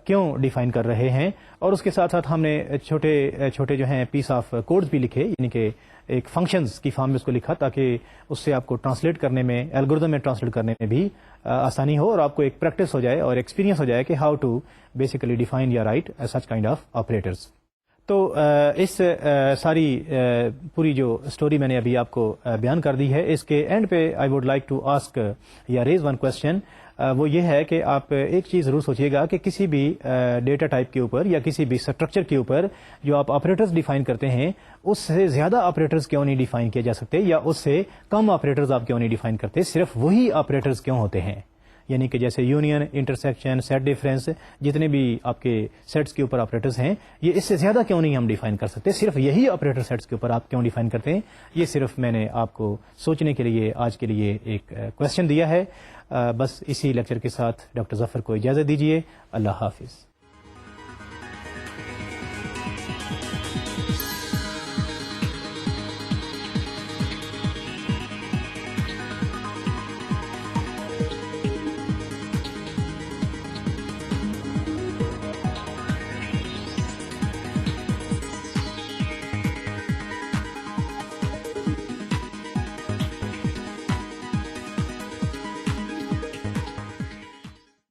کیوں ڈیفائن کر رہے ہیں. اور اس کے ساتھ ساتھ ہم نے چھوٹے جو ہیں پیس آف کوڈز بھی لکھے، یعنی کہ ایک فنکشنز کی فارم میں اس کو لکھا تاکہ اس سے آپ کو ٹرانسلیٹ کرنے میں، الگوریتم میں ٹرانسلیٹ کرنے میں بھی آسانی ہو، اور آپ کو ایک پریکٹس ہو جائے اور ایکسپیرینس ہو جائے کہ ہاؤ ٹو بیسیکلی ڈیفائن یا right such kind of operators. تو اس ساری پوری جو اسٹوری میں نے ابھی آپ کو بیان کر دی ہے، اس کے اینڈ پہ I would like to ask یا ریز ون کوشچن. وہ یہ ہے کہ آپ ایک چیز ضرور سوچیے گا کہ کسی بھی ڈیٹا ٹائپ کے اوپر یا کسی بھی اسٹرکچر کے اوپر جو آپ آپریٹرز ڈیفائن کرتے ہیں اس سے زیادہ آپریٹرز کیوں نہیں ڈیفائن کیے جا سکتے، یا اس سے کم آپریٹرز آپ کیوں نہیں ڈیفائن کرتے، صرف وہی آپریٹرز کیوں ہوتے ہیں؟ یعنی کہ جیسے یونین، انٹرسیکشن، سیٹ ڈیفرنس، جتنے بھی آپ کے سیٹس کے اوپر آپریٹرز ہیں، یہ اس سے زیادہ کیوں نہیں ہم ڈیفائن کر سکتے، صرف یہی آپریٹر سیٹس کے اوپر آپ کیوں ڈیفائن کرتے ہیں؟ یہ صرف میں نے آپ کو سوچنے کے لیے آج کے لیے ایک کوشچن دیا ہے. بس اسی لیکچر کے ساتھ ڈاکٹر ظفر کو اجازت دیجیے. اللہ حافظ.